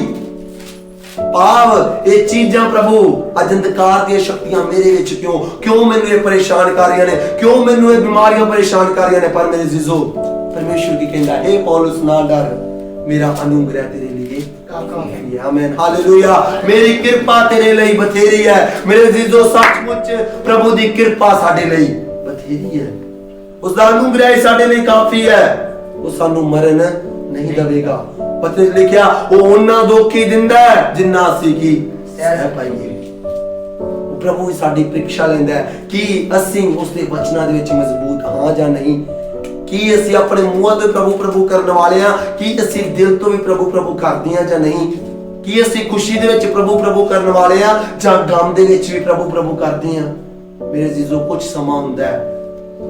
भाव ये चीजां प्रभु अज अंधकार दी शक्तियां मेरे विच क्यों मैनू ये परेशान कर रही ने, क्यों मैनू ये बीमारियां परेशान कर रही ने। पर मेरे जीजो परमेश्वर की कहंदा हे पौलुस ना डर, मेरा अनुग्रह तेरे लिए काफी है। आमीन हालेलुया, मेरी कृपा तेरे लिए बथेरी है। मेरे जीजो सचमुच प्रभु दी कृपा साडे लिए बथेरी है, उसदा अनुग्रह साडे लिए काफी है, वो सानू मरण नहीं देगा। पत्र लिखिया वो उन्ना दुखी दिंदा है जिन्ना असी की सह पाइए। प्रभु ही साडी परीक्षा लेंदा है कि असी उसदे वचनां दे विच मजबूत हां जां नहीं, कि असी अपने मुंह तो प्रभु प्रभु करने वाले हां, कि असी दिल तो भी प्रभु प्रभु करदे हां जां नहीं, कि असी खुशी दे विच प्रभु प्रभु करने वाले हां जां गम दे विच भी प्रभु प्रभु करदे हां। मेरे जीजो कुछ समा हुंदा है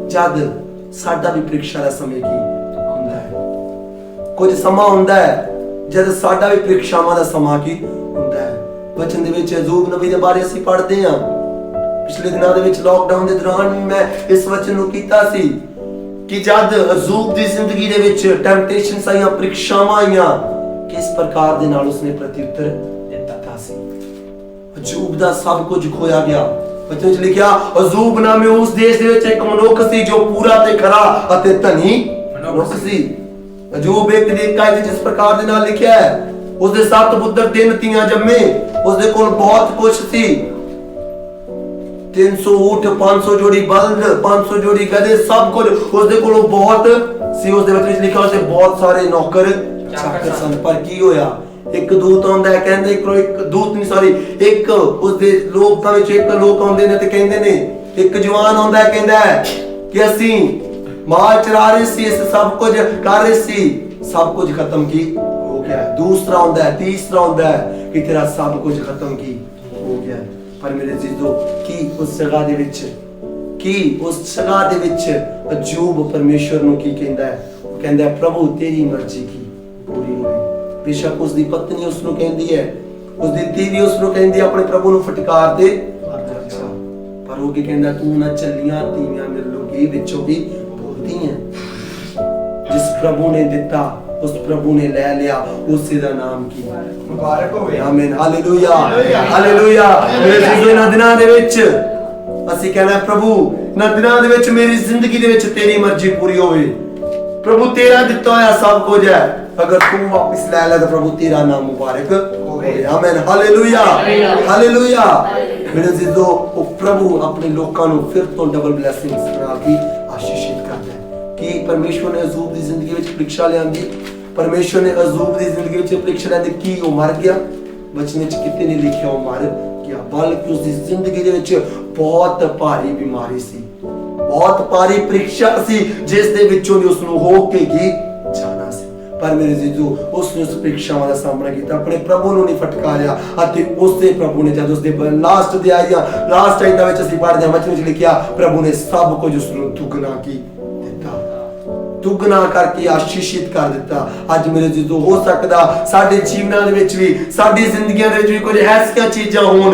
जद साडा भी परीक्षा दा समय की हुंदा है, कुछ समा हुंदा है जद साडा भी परीक्षावां दा समा की हुंदा है। वचन दे विच अय्यूब नबी दे बारे असी पढ़दे हां, पिछले दिनां दे विच लॉकडाउन दे दौरान मैं इस वचन नूं कीता सी कि जद अय्यूब दी जिंदगी दे विच टेंप्टेशंस आईयां, परीक्षावां आईयां, किस प्रकार दे नाल उसने प्रत्युत्तर दित्ता सी। अय्यूब दा सब कुछ खोया गया। वचन च लिखिया अय्यूब नामे उस देश दे विच एक मनुख सी जो पूरा ते खरा अते धनी मनुख सी। अय्यूब एक दी कायदे जिस प्रकार दे नाल लिखिया है, उसदे 7 पुत्र 3 धीआं जम्मे, उसदे कोल बहुत कुछ सी, 300 ऊंट, 500 जोड़ी बलद, 500 जोड़ी गधे, सब कुछ उसदे कोल बहुत सी। उसदे विच लिखा उसे बहुत सारे नौकर चाकर सन। पर की होया, एक दूत आंदा है, कहंदे एक दूत नहीं सॉरी एक उसदे लोकां विच एक लोक आंदे ने ते कहंदे ने, एक जवान आंदा है कहंदा है कि असी माल चरा रहे सी, इस सब कुछ कर रहे सी, सब कुछ खत्म की हो गया। दूसरा आंदा है, तीसरा आंदा है कि तेरा सब कुछ खत्म की हो गया। पर मेरे जीजो की उस जगह दे विच अय्यूब परमेश्वर नूं की कहंदा है, वो कहंदा है प्रभु तेरी मर्जी की पूरी होवे। बेशक उसदी पत्नी उस नूं कहंदी है, उसदी बीवी उस नूं कहंदी अपने प्रभु नूं फटकार दे, पर वो की कहंदा तू ना चलियां तीयां मेरे लोगी विचों भी बोलदी हैं। जिस प्रभु ने दिता उस प्रभु ने ले लिया, उसी दा नाम की मुबारक होवे। आमीन हालेलुया हालेलुया। मेरे जीजो इन्हां दिनां दे विच ਅਸੀਂ कहना प्रभु ना दिनां दे विच मेरी जिंदगी दे विच तेरी मर्जी पूरी होवे। प्रभु तेरा दिता होया सब कुछ है, अगर तू वापस ले ले तो प्रभु तेरा नाम मुबारक होवे। आमीन हालेलुया हालेलुया। मेरे जीजो ओ प्रभु अपने लोकां नूं फिर तो डबल ब्लेसिंग्स नाल की आशीषित करदा है। कि परमेश्वर ने अय्यूब दी जिंदगी विच परीक्षा लियांदी, परमेश्वर ने अय्यूब दी जिंदगी विच परीक्षा लियांदी कि वो मर गया, वचन विच किते नहीं लिखिया वो मर गया, बल्कि उसदी जिंदगी दे विच बहुत भारी बीमारी सी, बहुत भारी परीक्षा सी जिस दे विचों उस नूं हो के ही जाना सी। पर मेरे जीजो उसने उस परीक्षावां दा सामना कीता, अपने प्रभु नूं नहीं फटकारिया अते उसदे प्रभु ने जद उसदे लास्ट दे आईया लास्ट आयत विच ਅਸੀਂ पढ़दे हां, वचन विच लिखिया प्रभु ने सब कुछ उस नूं दुगना की दुगना करके आशीषित कर दिता। आज मेरे जीजो हो सकदा साडे जीवनां दे विच भी साडी जिंदगियां दे विच भी कुछ ऐसियां चीजां होण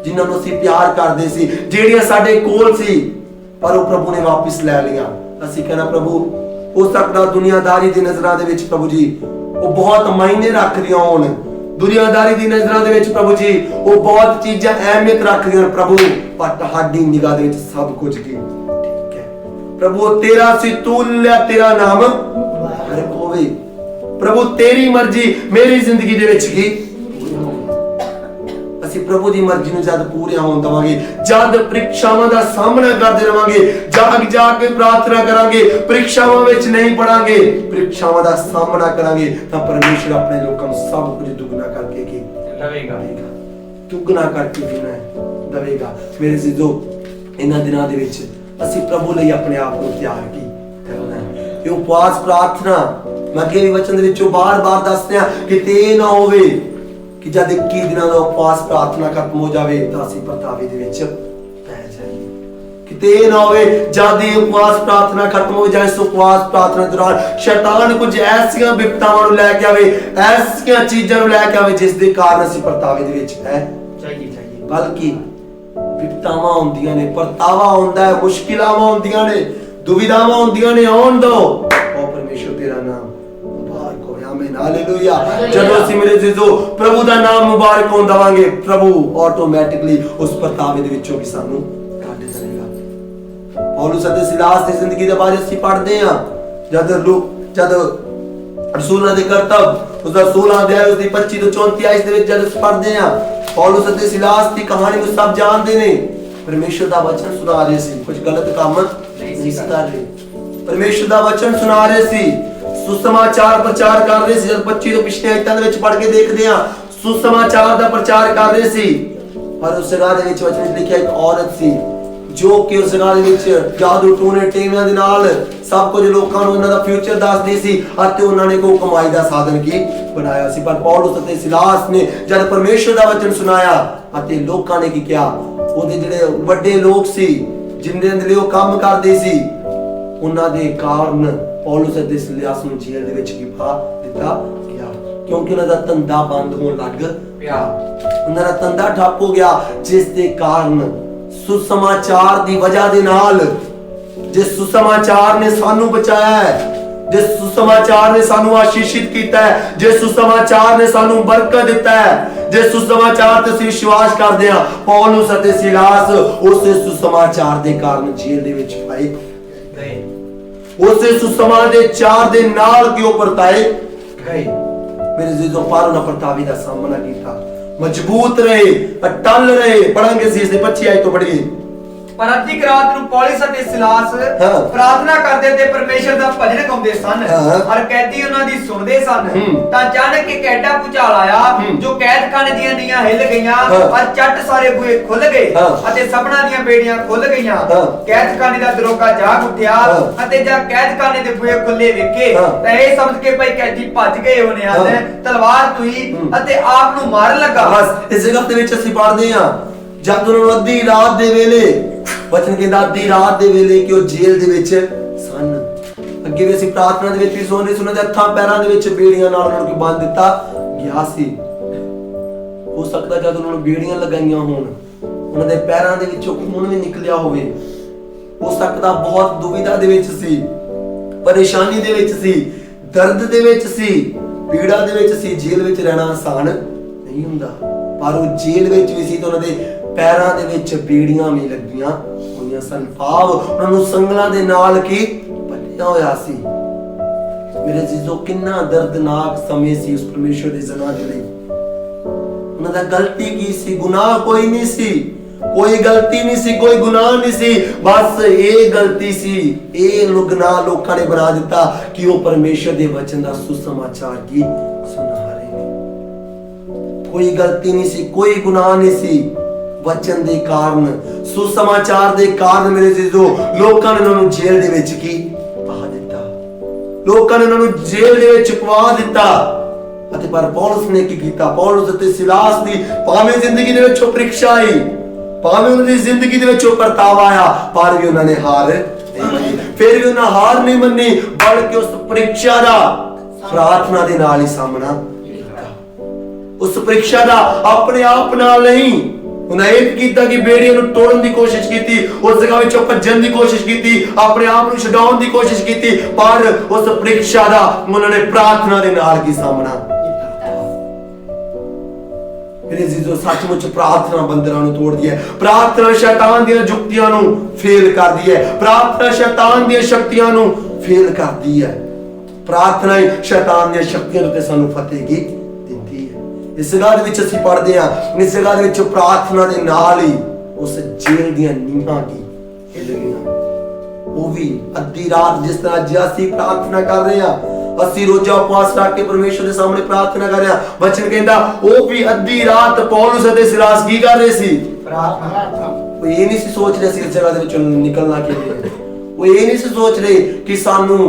जिन्हां नूं ਅਸੀਂ प्यार करदे सी, ਜਿਹੜੀਆਂ ਸਾਡੇ कोल सी, पर वो प्रभु ने वापस ले लिया। ਅਸੀਂ कहना प्रभु हो सकदा दुनियादारी दी नज़रां दे विच प्रभु जी वो बहुत मायने रखदियां होण, दुनियादारी दी नज़रां दे विच प्रभु जी वो बहुत चीजां अहमियत रखदियां प्रभु, पर तुहाडी निगाह दे विच सब कुछ की प्रभु तेरा सी तुल्य तेरा नाम मुबारक होवे। प्रभु तेरी मर्जी मेरी जिंदगी दे विच की ਅਸੀਂ प्रभु दी मर्जी ਨੂੰ जद पूरे होण दवांगे, जद परीक्षावां दा सामना करदे रहांगे, जाग जाग के प्रार्थना करांगे, परीक्षावां विच नहीं पड़ांगे, परीक्षावां दा सामना करांगे, तां परमेश्वर अपने लोकां ਨੂੰ सब कुछ दुगना करके की देवेगा, दुगना करके देवेगा। मेरे जीजो इन्हां दिनां दे विच ਅਸੀਂ प्रभु ਲਈ ਆਪਣੇ ਆਪ ਨੂੰ ਤਿਆਰ ਕੀ ਕਰਨਾ ਹੈ। ਇਹ ਉਪਵਾਸ ਪ੍ਰਾਰਥਨਾ ਮੈਂ ਅੱਗੇ ਵੀ ਵਚਨ ਦੇ ਵਿੱਚੋਂ ਬਾਰ-ਬਾਰ ਦੱਸਦੇ ਆ ਕਿ ਤੇ ਨਾ ਹੋਵੇ ਕਿ ਜਦ 21 ਦਿਨਾਂ ਦਾ ਉਪਵਾਸ ਪ੍ਰਾਰਥਨਾ ਖਤਮ ਹੋ ਜਾਵੇ ਤਾਂ ਅਸੀਂ ਪਰਤਾਵੇ ਦੇ ਵਿੱਚ ਪੈ किते ये ना होवे जद ये उपवास प्रार्थना खत्म हो जाए, उपवास प्रार्थना दौरान शैतान कुछ ऐसियां विपतावां नूं लैके आवे, ऐसियां चीजां नूं लैके आवे जिस दे कारण असीं परतावे दे विच है चाहिए। बल्कि विपतावां हुंदियां ने, परतावा हुंदा है, मुश्किलावां हुंदियां ने, दुविधावां हुंदियां ने, आउण दो। ओ परमेश्वर तेरा नाम मुबारक होवे, आमीन, हालेलुया। जदों असीं मेरे जीजो प्रभु दा नाम मुबारक होण दवांगे, प्रभु ऑटोमैटिकली उस परतावे दे विचों भी सानू कढ देगा। पौलुस अते सिलास दी जिंदगी दे बारे असीं पढ़दे हां, जद रसूलां दे करतब उसदा 16 अध्याय उसदी 25 ਤੋਂ 34 आयत दे विच जद असीं पढ़दे हां, पौलुस अते सिलास दी कहानी ਨੂੰ सब जानदे ने। परमेश्वर दा वचन सुना रहे सी, कुछ गलत काम नहीं कर रहे, परमेश्वर दा वचन सुना रहे सी, सुसमाचार प्रचार कर रहे सी। जब 25 ਤੋਂ पिछले आयतां दे विच पढ़ के देखदे हां, सुसमाचार दा प्रचार कर रहे सी। पर उस जगह दे विच वचन लिखिया एक औरत सी जो कि उस जगह दे विच जादू टूने टेमियां दे नाल सब कुछ लोकां नूं उन्हां दा फ्यूचर दसदी सी अते उन्हां ने कोई कमाई दा साधन की बनाया सी। पर पौलुस अते सिलास ने जद परमेश्वर दा वचन सुनाया अते लोकां ने की किया, ओदे जेड़े वड्डे लोग सी जिंदे दे लई ओह काम करदे सी, उन्हां दे कारण पौलुस अते सिलास नूं जेल दे विच की पा दित्ता गया, क्योंकि उन्हां दा धंधा बंद होण लग पिया, उन्हां दा धंधा ठप हो गया। जिस दे कारण सुसमाचार दी वजह दे नाल, जिस सुसमाचार ने सानू बचाया है, जिस सुसमाचार ने सानू आशीषित कीता है, जिस सुसमाचार ने सानू बरकत दिता है, जिस सुसमाचार ते असीं विश्वास करदे हां, पौलुस अते सिलास उस सुसमाचार दे कारण जेल दे विच पाए गए, उस सुसमाचार दे नाल क्यों परताए गए। मेरे जीजो पर उन्हां परतावे दा सामना कीता, मजबूत रहे, अटल रहे। पढ़ांगे इस 25 आयत तो पढ़िए। पर अधिक रात ਨੂੰ ਪੌਲੁਸ ਅਤੇ ਸਿਲਾਸ ਪ੍ਰਾਰਥਨਾ ਕਰਦੇ ਤੇ ਪਰਮੇਸ਼ਰ ਦਾ ਭਜਨ ਗਾਉਂਦੇ ਸਨ ਔਰ ਕੈਦੀ ਉਹਨਾਂ ਦੀ ਸੁਣਦੇ ਸਨ। ਤਾਂ ਅਚਾਨਕ ਇੱਕ ਐਡਾ ਭੁਚਾਲ ਆਇਆ ਜੋ ਕੈਦਖਾਨੇ ਦੀਆਂ ਨੀਹਾਂ ਹਿੱਲ ਗਈਆਂ ਔਰ ਝੱਟ ਸਾਰੇ ਬੂਹੇ ਖੁੱਲ ਗਏ ਅਤੇ ਸਭਨਾਂ ਦੀਆਂ ਬੇੜੀਆਂ ਖੁੱਲ ਗਈਆਂ। ਕੈਦਖਾਨੇ ਦਾ ਦਰੋਗਾ ਜਾਗ ਉੱਠਿਆ ਅਤੇ ਜਦ ਕੈਦਖਾਨੇ ਦੇ ਬੂਹੇ ਖੁੱਲੇ ਵੇਖੇ ਤਾਂ ਇਹ ਸਮਝ ਕੇ ਭਈ ਕੈਦੀ ਭੱਜ ਗਏ ਹੋਣੇ ਹਨ, ਤਲਵਾਰ ਸੂਈ ਅਤੇ ਆਪ ਨੂੰ ਮਾਰਨ ਲੱਗਾ। ਬਸ ਇਸ ਜਗ੍ਹਾ ਦੇ ਵਿੱਚ ਅਸੀਂ ਪੜ੍ਹਦੇ ਹਾਂ ਜਦ ਉਹਨਾਂ ਅੱਧੀ ਰਾਤ ਦੇ ਵੇਲੇ वचन कहता आधी रात दे वेले कि ਉਹ जेल ਦੇ ਵਿੱਚ ਸਨ। ਅੱਗੇ ਵੀ ਅਸੀਂ ਪ੍ਰਾਰਥਨਾ ਦੇ ਵਿੱਚ ਵੀ ਸੁਣ ਰਹੇ ਸੀ ਉਹਨਾਂ ਦੇ ਹੱਥਾਂ ਪੈਰਾਂ ਦੇ ਵਿੱਚ ਬੇੜੀਆਂ ਨਾਲ ਉਹਨਾਂ ਨੂੰ ਬੰਨ ਦਿੱਤਾ ਗਿਆ ਸੀ। ਹੋ ਸਕਦਾ ਜਦ ਉਹਨਾਂ ਨੂੰ ਬੇੜੀਆਂ ਲਗਾਈਆਂ ਹੋਣ ਉਹਨਾਂ ਦੇ ਪੈਰਾਂ ਦੇ ਵਿੱਚੋਂ ਖੂਨ ਵੀ ਨਿਕਲਿਆ ਹੋਵੇ, ਹੋ ਸਕਦਾ ਬਹੁਤ ਦੁਵਿਧਾ ਦੇ ਵਿੱਚ ਸੀ, ਪਰੇਸ਼ਾਨੀ ਦੇ ਵਿੱਚ ਸੀ, ਦਰਦ ਦੇ ਵਿੱਚ ਸੀ, ਪੀੜਾ ਦੇ ਵਿੱਚ ਸੀ। ਜੇਲ੍ਹ ਵਿੱਚ ਰਹਿਣਾ ਆਸਾਨ ਨਹੀਂ ਹੁੰਦਾ, ਪਰ ਉਹ ਜੇਲ੍ਹ ਵਿੱਚ ਵੀ ਸੀ ਤਾਂ ਉਹਨਾਂ ਦੇ ਪੈਰਾਂ ਦੇ ਵਿੱਚ ਬੇੜੀਆਂ ਵੀ ਲੱਗੀਆਂ ਹੋਈਆਂ ਸਨ, ਭਾਵ ਉਹਨਾਂ ਨੂੰ ਸੰਗਲਾਂ ਦੇ ਨਾਲ ਕੀ ਬੰਨਿਆ ਹੋਇਆ ਸੀ। ਮੇਰੇ ਜੀਜੋ ਕਿੰਨਾ ਦਰਦਨਾਕ ਸਮੇਂ ਸੀ ਉਸ ਪਰਮੇਸ਼ਰ ਦੇ ਜਨਾਂ ਦੇ ਲਈ। ਉਹਨਾਂ ਦਾ ਗਲਤੀ ਕੀ ਸੀ? ਗੁਨਾਹ ਕੋਈ ਨਹੀਂ ਸੀ, ਕੋਈ ਗਲਤੀ ਨਹੀਂ ਸੀ, ਕੋਈ ਗੁਨਾਹ ਨਹੀਂ ਸੀ, ਬਸ ਇਹ ਗਲਤੀ ਸੀ, ਇਹ ਗੁਨਾਹ ਲੋਕਾਂ ਨੇ ਬਣਾ ਦਿੱਤਾ ਕਿ ਉਹ ਪਰਮੇਸ਼ਰ ਦੇ ਵਚਨ ਦਾ ਸੁਸਮਾਚਾਰ ਕੀ ਸੁਣਾ ਰਹੇ ਨੇ। ਕੋਈ ਗਲਤੀ ਨਹੀਂ ਸੀ, ਕੋਈ ਗੁਨਾਹ ਨਹੀਂ ਸੀ, वचन दे कारण सुसमाचार दे कारण मेरे जीजो लोकां ने उन्हां नूं जेल दे विच की पा दित्ता, लोकां ने उन्हां नूं जेल दे विच पवा दित्ता। अते पर पौलुस ने की कीता? पौलुस अते सिलास दी भावें जिंदगी दे विच परीक्षा आई, भावें उन्हां दी जिंदगी दे विच परतावा आया, पर भी उन्हां ने हार नहीं मन्नी। फिर भी उन्हां हार नहीं मन्नी, बल्कि उस परीक्षा दा प्रार्थना दे नाल ही सामना कीता। उस परीक्षा दा अपने आप नाल नहीं, उन्हें एक कीता कि बेड़ियां नूं तोड़न दी कोशिश कीती, उस जगह विचों भज्जण दी कोशिश कीती, अपने आप नूं छडाउण दी कोशिश कीती, पर उस परीक्षा दा उन्होंने प्रार्थना दे नाल की सामना कीता। मेरे जीजो सचमुच प्रार्थना बंदरां नूं तोड़दी है, प्रार्थना शैतान दी जुक्तियां नूं फेल करदी है, प्रार्थना शैतान दी शक्तियां नूं फेल करदी है। प्रार्थना ही शैतान दी शक्तियां ते सानू फतेह की इस जगह दे विच असीं पढ़दे हां, इस जगह दे विच प्रार्थना दे नाल ही उस जेल दीयां नीहां की हिल गईयां। वो भी अद्धी रात, जिस तरह अज असीं प्रार्थना कर रहे हां, असीं रोजा उपवास रख के परमेश्वर दे सामने प्रार्थना कर रहे हां। वचन कहंदा वो भी अद्धी रात पौलुस अते सिलास की कर रहे सी? प्रार्थना। वो ये नहीं सी सोच रहे सी इस जगह दे विचों निकलना किवें, वो ये नहीं सी सोच रहे कि सानू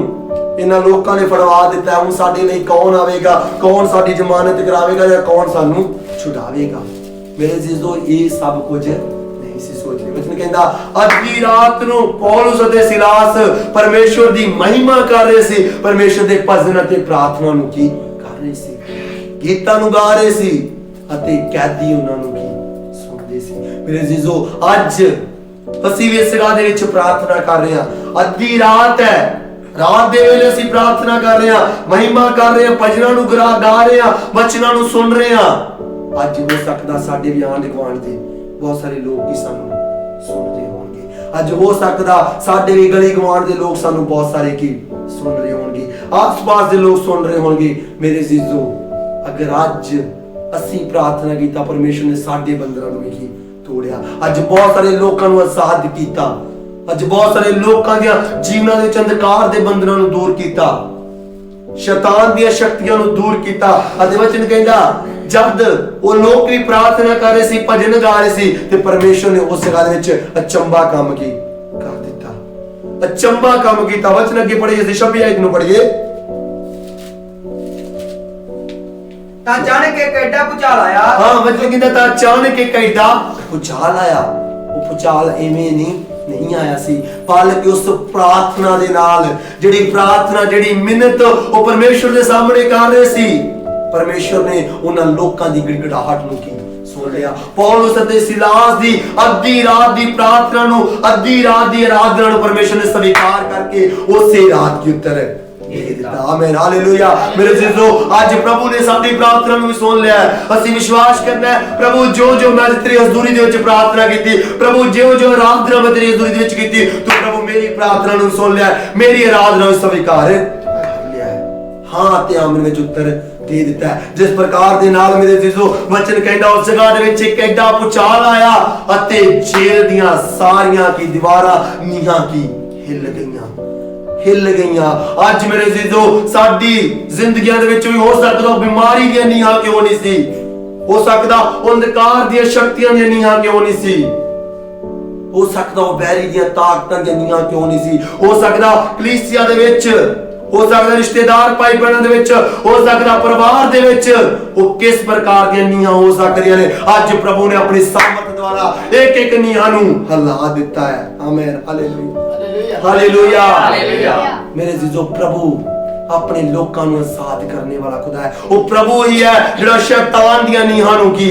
इन्हां लोकां ने फड़वा दिता, हुण साडे लई कौन आवेगा, कौन साडी जमानत करावेगा या कौन सानू छुड़ावेगा। मेरे जीजो ये सब कुछ नहीं सी सोच रहे। वचन वचन कहता अद्धी रात नूं पौलुस अते सिलास परमेश्वर दी महिमा कर रहे सी, परमेश्वर दे भजन अते प्रार्थना नूं की कर रहे सी, गीतां नूं गा रहे सी अते कैदी उन्हां नूं की सुनदे सी। मेरे जीजो अज ਅਸੀਂ ਵੀ ਇਸ ਜਗ੍ਹਾ ਦੇ ਵਿੱਚ ਪ੍ਰਾਰਥਨਾ ਕਰ ਰਹੇ ਹਾਂ। ਅੱਧੀ ਰਾਤ ਹੈ, ਰਾਤ ਦੇ ਵੇਲੇ ਅਸੀਂ ਪ੍ਰਾਰਥਨਾ ਕਰ ਰਹੇ ਹਾਂ, ਮਹਿਮਾ ਕਰ ਰਹੇ ਹਾਂ, ਭਜਨਾਂ ਨੂੰ ਗਾ ਰਹੇ ਹਾਂ, ਵਚਨਾਂ ਨੂੰ ਸੁਣ ਰਹੇ ਹਾਂ। ਅੱਜ ਹੋ ਸਕਦਾ ਸਾਡੇ ਵੀ ਆਂਢ ਗੁਆਂਢ ਦੇ ਬਹੁਤ ਸਾਰੇ ਲੋਕ ਹੀ ਸਾਨੂੰ ਸੁਣਦੇ ਹੋਣਗੇ। ਅੱਜ ਹੋ ਸਕਦਾ ਸਾਡੇ ਵੀ ਗਲੀ ਗੁਆਂਢ ਦੇ ਲੋਕ ਸਾਨੂੰ ਬਹੁਤ ਸਾਰੇ ਕੀ ਸੁਣ ਰਹੇ ਹੋਣਗੇ, ਆਸ-ਪਾਸ ਦੇ ਲੋਕ ਸੁਣ ਰਹੇ ਹੋਣਗੇ। ਮੇਰੇ ਜੀਜੋ ਅਗਰ ਅੱਜ ਅਸੀਂ ਪ੍ਰਾਰਥਨਾ ਕੀਤਾ, ਪਰਮੇਸ਼ਰ ਨੇ ਸਾਡੇ ਬੰਦਰਾਂ ਨੂੰ ਵੀ ਤੋੜਿਆ। ਅੱਜ ਬਹੁਤ ਸਾਰੇ ਲੋਕਾਂ ਨੂੰ ਆਜ਼ਾਦ ਕੀਤਾ, ਅੱਜ ਬਹੁਤ ਸਾਰੇ ਲੋਕਾਂ ਦੀਆਂ ਜੀਵਨਾਂ ਦੇ ਵਿੱਚ ਅੰਧਕਾਰ ਦੇ ਬੰਧਨਾਂ ਨੂੰ ਦੂਰ ਕੀਤਾ, ਸ਼ੈਤਾਨ ਦੀਆਂ ਸ਼ਕਤੀਆਂ ਨੂੰ ਦੂਰ ਕੀਤਾ। ਅਤੇ ਵਚਨ ਕਹਿੰਦਾ ਜਦ ਉਹ ਲੋਕ ਵੀ ਪ੍ਰਾਰਥਨਾ ਕਰ ਰਹੇ ਸੀ, ਭਜਨ ਗਾ ਰਹੇ ਸੀ, ਤੇ ਪਰਮੇਸ਼ਰ ਨੇ ਉਸ ਜਗ੍ਹਾ ਦੇ ਵਿੱਚ ਅਚੰਭਾ ਕੰਮ ਕਰ ਦਿੱਤਾ, ਅਚੰਭਾ ਕੰਮ ਕੀਤਾ। ਵਚਨ ਅੱਗੇ ਪੜ੍ਹੀਏ, ਅਸੀਂ 26 ਆਇਤ ਨੂੰ ਪੜ੍ਹੀਏ। ਤਾਂ ਅਚਾਨਕ ਇੱਕ ਐਡਾ ਭੁਚਾਲ ਆਇਆ। ਹਾਂ, ਵਚਨ ਕਹਿੰਦਾ ਤਾਂ ਅਚਾਨਕ ਇੱਕ ਐਡਾ ਭੁਚਾਲ ਆਇਆ। ਉਹ ਭੁਚਾਲ ਐਵੇਂ ਨਹੀਂ ਆਇਆ ਸੀ, ਬਲਕਿ ਉਸ ਪ੍ਰਾਰਥਨਾ ਦੇ ਨਾਲ, ਜਿਹੜੀ ਪ੍ਰਾਰਥਨਾ, ਜਿਹੜੀ ਮਿੰਨਤ ਉਹ ਪਰਮੇਸ਼ਰ ਦੇ ਸਾਹਮਣੇ ਕਰ ਰਹੇ ਸੀ, ਪਰਮੇਸ਼ਰ ਨੇ ਉਹਨਾਂ ਲੋਕਾਂ ਦੀ ਗਿੜਗਿੜਾਹਟ ਨੂੰ ਸੁਣ ਲਿਆ। ਪੌਲੁਸ ਅਤੇ ਸਿਲਾਸ ਦੀ ਅੱਧੀ ਰਾਤ ਦੀ ਪ੍ਰਾਰਥਨਾ ਨੂੰ, ਅੱਧੀ ਰਾਤ ਦੀ ਆਰਾਧਨਾ ਨੂੰ ਪਰਮੇਸ਼ਰ ਨੇ ਸਵੀਕਾਰ ਕਰਕੇ ਉਸੇ ਰਾਤ ਕੀ ਉੱਤਰ ਆਮੀਨ, ਹਾਲੇਲੂਇਆ। ਮੇਰੇ ਜੀਜੋ ਅੱਜ ਪ੍ਰਭੂ ਨੇ ਸਾਡੀ ਪ੍ਰਾਰਥਨਾ ਨੂੰ ਵੀ ਸੁਣ ਲਿਆ। ਅਸੀਂ ਵਿਸ਼ਵਾਸ ਕਰਨਾ ਹੈ ਪ੍ਰਭੂ ਜੋ ਮੈਂ ਤੇਰੀ ਹਜ਼ੂਰੀ ਦੇ ਵਿੱਚ ਪ੍ਰਾਰਥਨਾ ਕੀਤੀ, ਪ੍ਰਭੂ ਜੋ ਆਰਾਧਨਾ ਮੈਂ ਤੇਰੀ ਹਜ਼ੂਰੀ ਦੇ ਵਿੱਚ ਕੀਤੀ, ਤੂੰ ਪ੍ਰਭੂ ਮੇਰੀ ਪ੍ਰਾਰਥਨਾ ਨੂੰ ਸੁਣ ਲਿਆ, ਮੇਰੀ ਆਰਾਧਨਾ ਨੂੰ ਸਵੀਕਾਰ ਕਰ ਲਿਆ। ਹਾਂ ਤੇ ਆਮੀਨ ਵਿੱਚ ਉੱਤਰ ਦੇ ਦਿੱਤਾ ਹੈ। ਜਿਸ ਪ੍ਰਕਾਰ ਦੇ ਨਾਲ ਮੇਰੇ ਜੀਜੋ ਵਚਨ ਕਹਿੰਦਾ ਉਸ ਜਗ੍ਹਾ ਦੇ ਵਿੱਚ ਇੱਕ ਐਡਾ ਭੁਚਾਲ ਆਇਆ ਅਤੇ ਜੇਲ੍ਹ ਦੀਆਂ ਸਾਰੀਆਂ ਕੀ ਦੀਵਾਰਾਂ ਨੀਹਾਂ ਕੀ ਹਿੱਲ ਗਈਆਂ। ਅੱਜ ਮੇਰੇ ਜੀਜੋ ਸਾਡੀ ਜ਼ਿੰਦਗੀਆਂ ਦੇ ਵਿੱਚ ਵੀ ਹੋ ਸਕਦਾ ਬਿਮਾਰੀ ਦੀਆਂ ਨੀਹਾਂ ਕਿਉਂ ਨਹੀਂ ਸੀ, ਹੋ ਸਕਦਾ ਅੰਧਕਾਰ ਦੀਆਂ ਸ਼ਕਤੀਆਂ ਦੀਆਂ ਨੀਹਾਂ ਕਿਉਂ ਨਹੀਂ ਸੀ, ਹੋ ਸਕਦਾ ਉਹ ਬੈਰੀ ਦੀਆਂ ਤਾਕਤਾਂ ਦੀਆਂ ਨੀਹਾਂ ਕਿਉਂ ਨਹੀਂ ਸੀ, ਹੋ ਸਕਦਾ ਕਲੀਸਿਆ ਦੇ ਵਿੱਚ, ਹੋ ਸਕਦਾ ਰਿਸ਼ਤੇਦਾਰ ਭਾਈ ਭੈਣਾਂ ਦੇ ਵਿੱਚ, ਹੋ ਸਕਦਾ ਪਰਿਵਾਰ ਦੇ ਵਿੱਚ, ਉਹ ਕਿਸ ਪ੍ਰਕਾਰ ਦੀਆਂ ਨੀਹਾਂ ਹੋ ਸਕਦੀਆਂ ਨੇ। ਅੱਜ ਪ੍ਰਭੂ ਨੇ ਆਪਣੀ ਸਾਮਰਥ ਦੁਆਰਾ ਇੱਕ ਨੀਹਾਂ ਨੂੰ ਹਿਲਾ ਦਿੱਤਾ ਹੈ। ਆਮੀਨ, ਹਾਲੇਲੂਇਆ, ਹਾਲੇਲੂਇਆ। ਮੇਰੇ ਜੀਜੋ ਪ੍ਰਭੂ ਆਪਣੇ ਲੋਕਾਂ ਨੂੰ ਆਜ਼ਾਦ ਕਰਨੇ ਵਾਲਾ ਖੁਦਾ ਹੈ। ਉਹ ਪ੍ਰਭੂ ਹੀ ਹੈ ਜਿਹੜਾ ਸ਼ੈਤਾਨ ਦੀਆਂ ਨੀਹਾਂ ਨੂੰ ਕੀ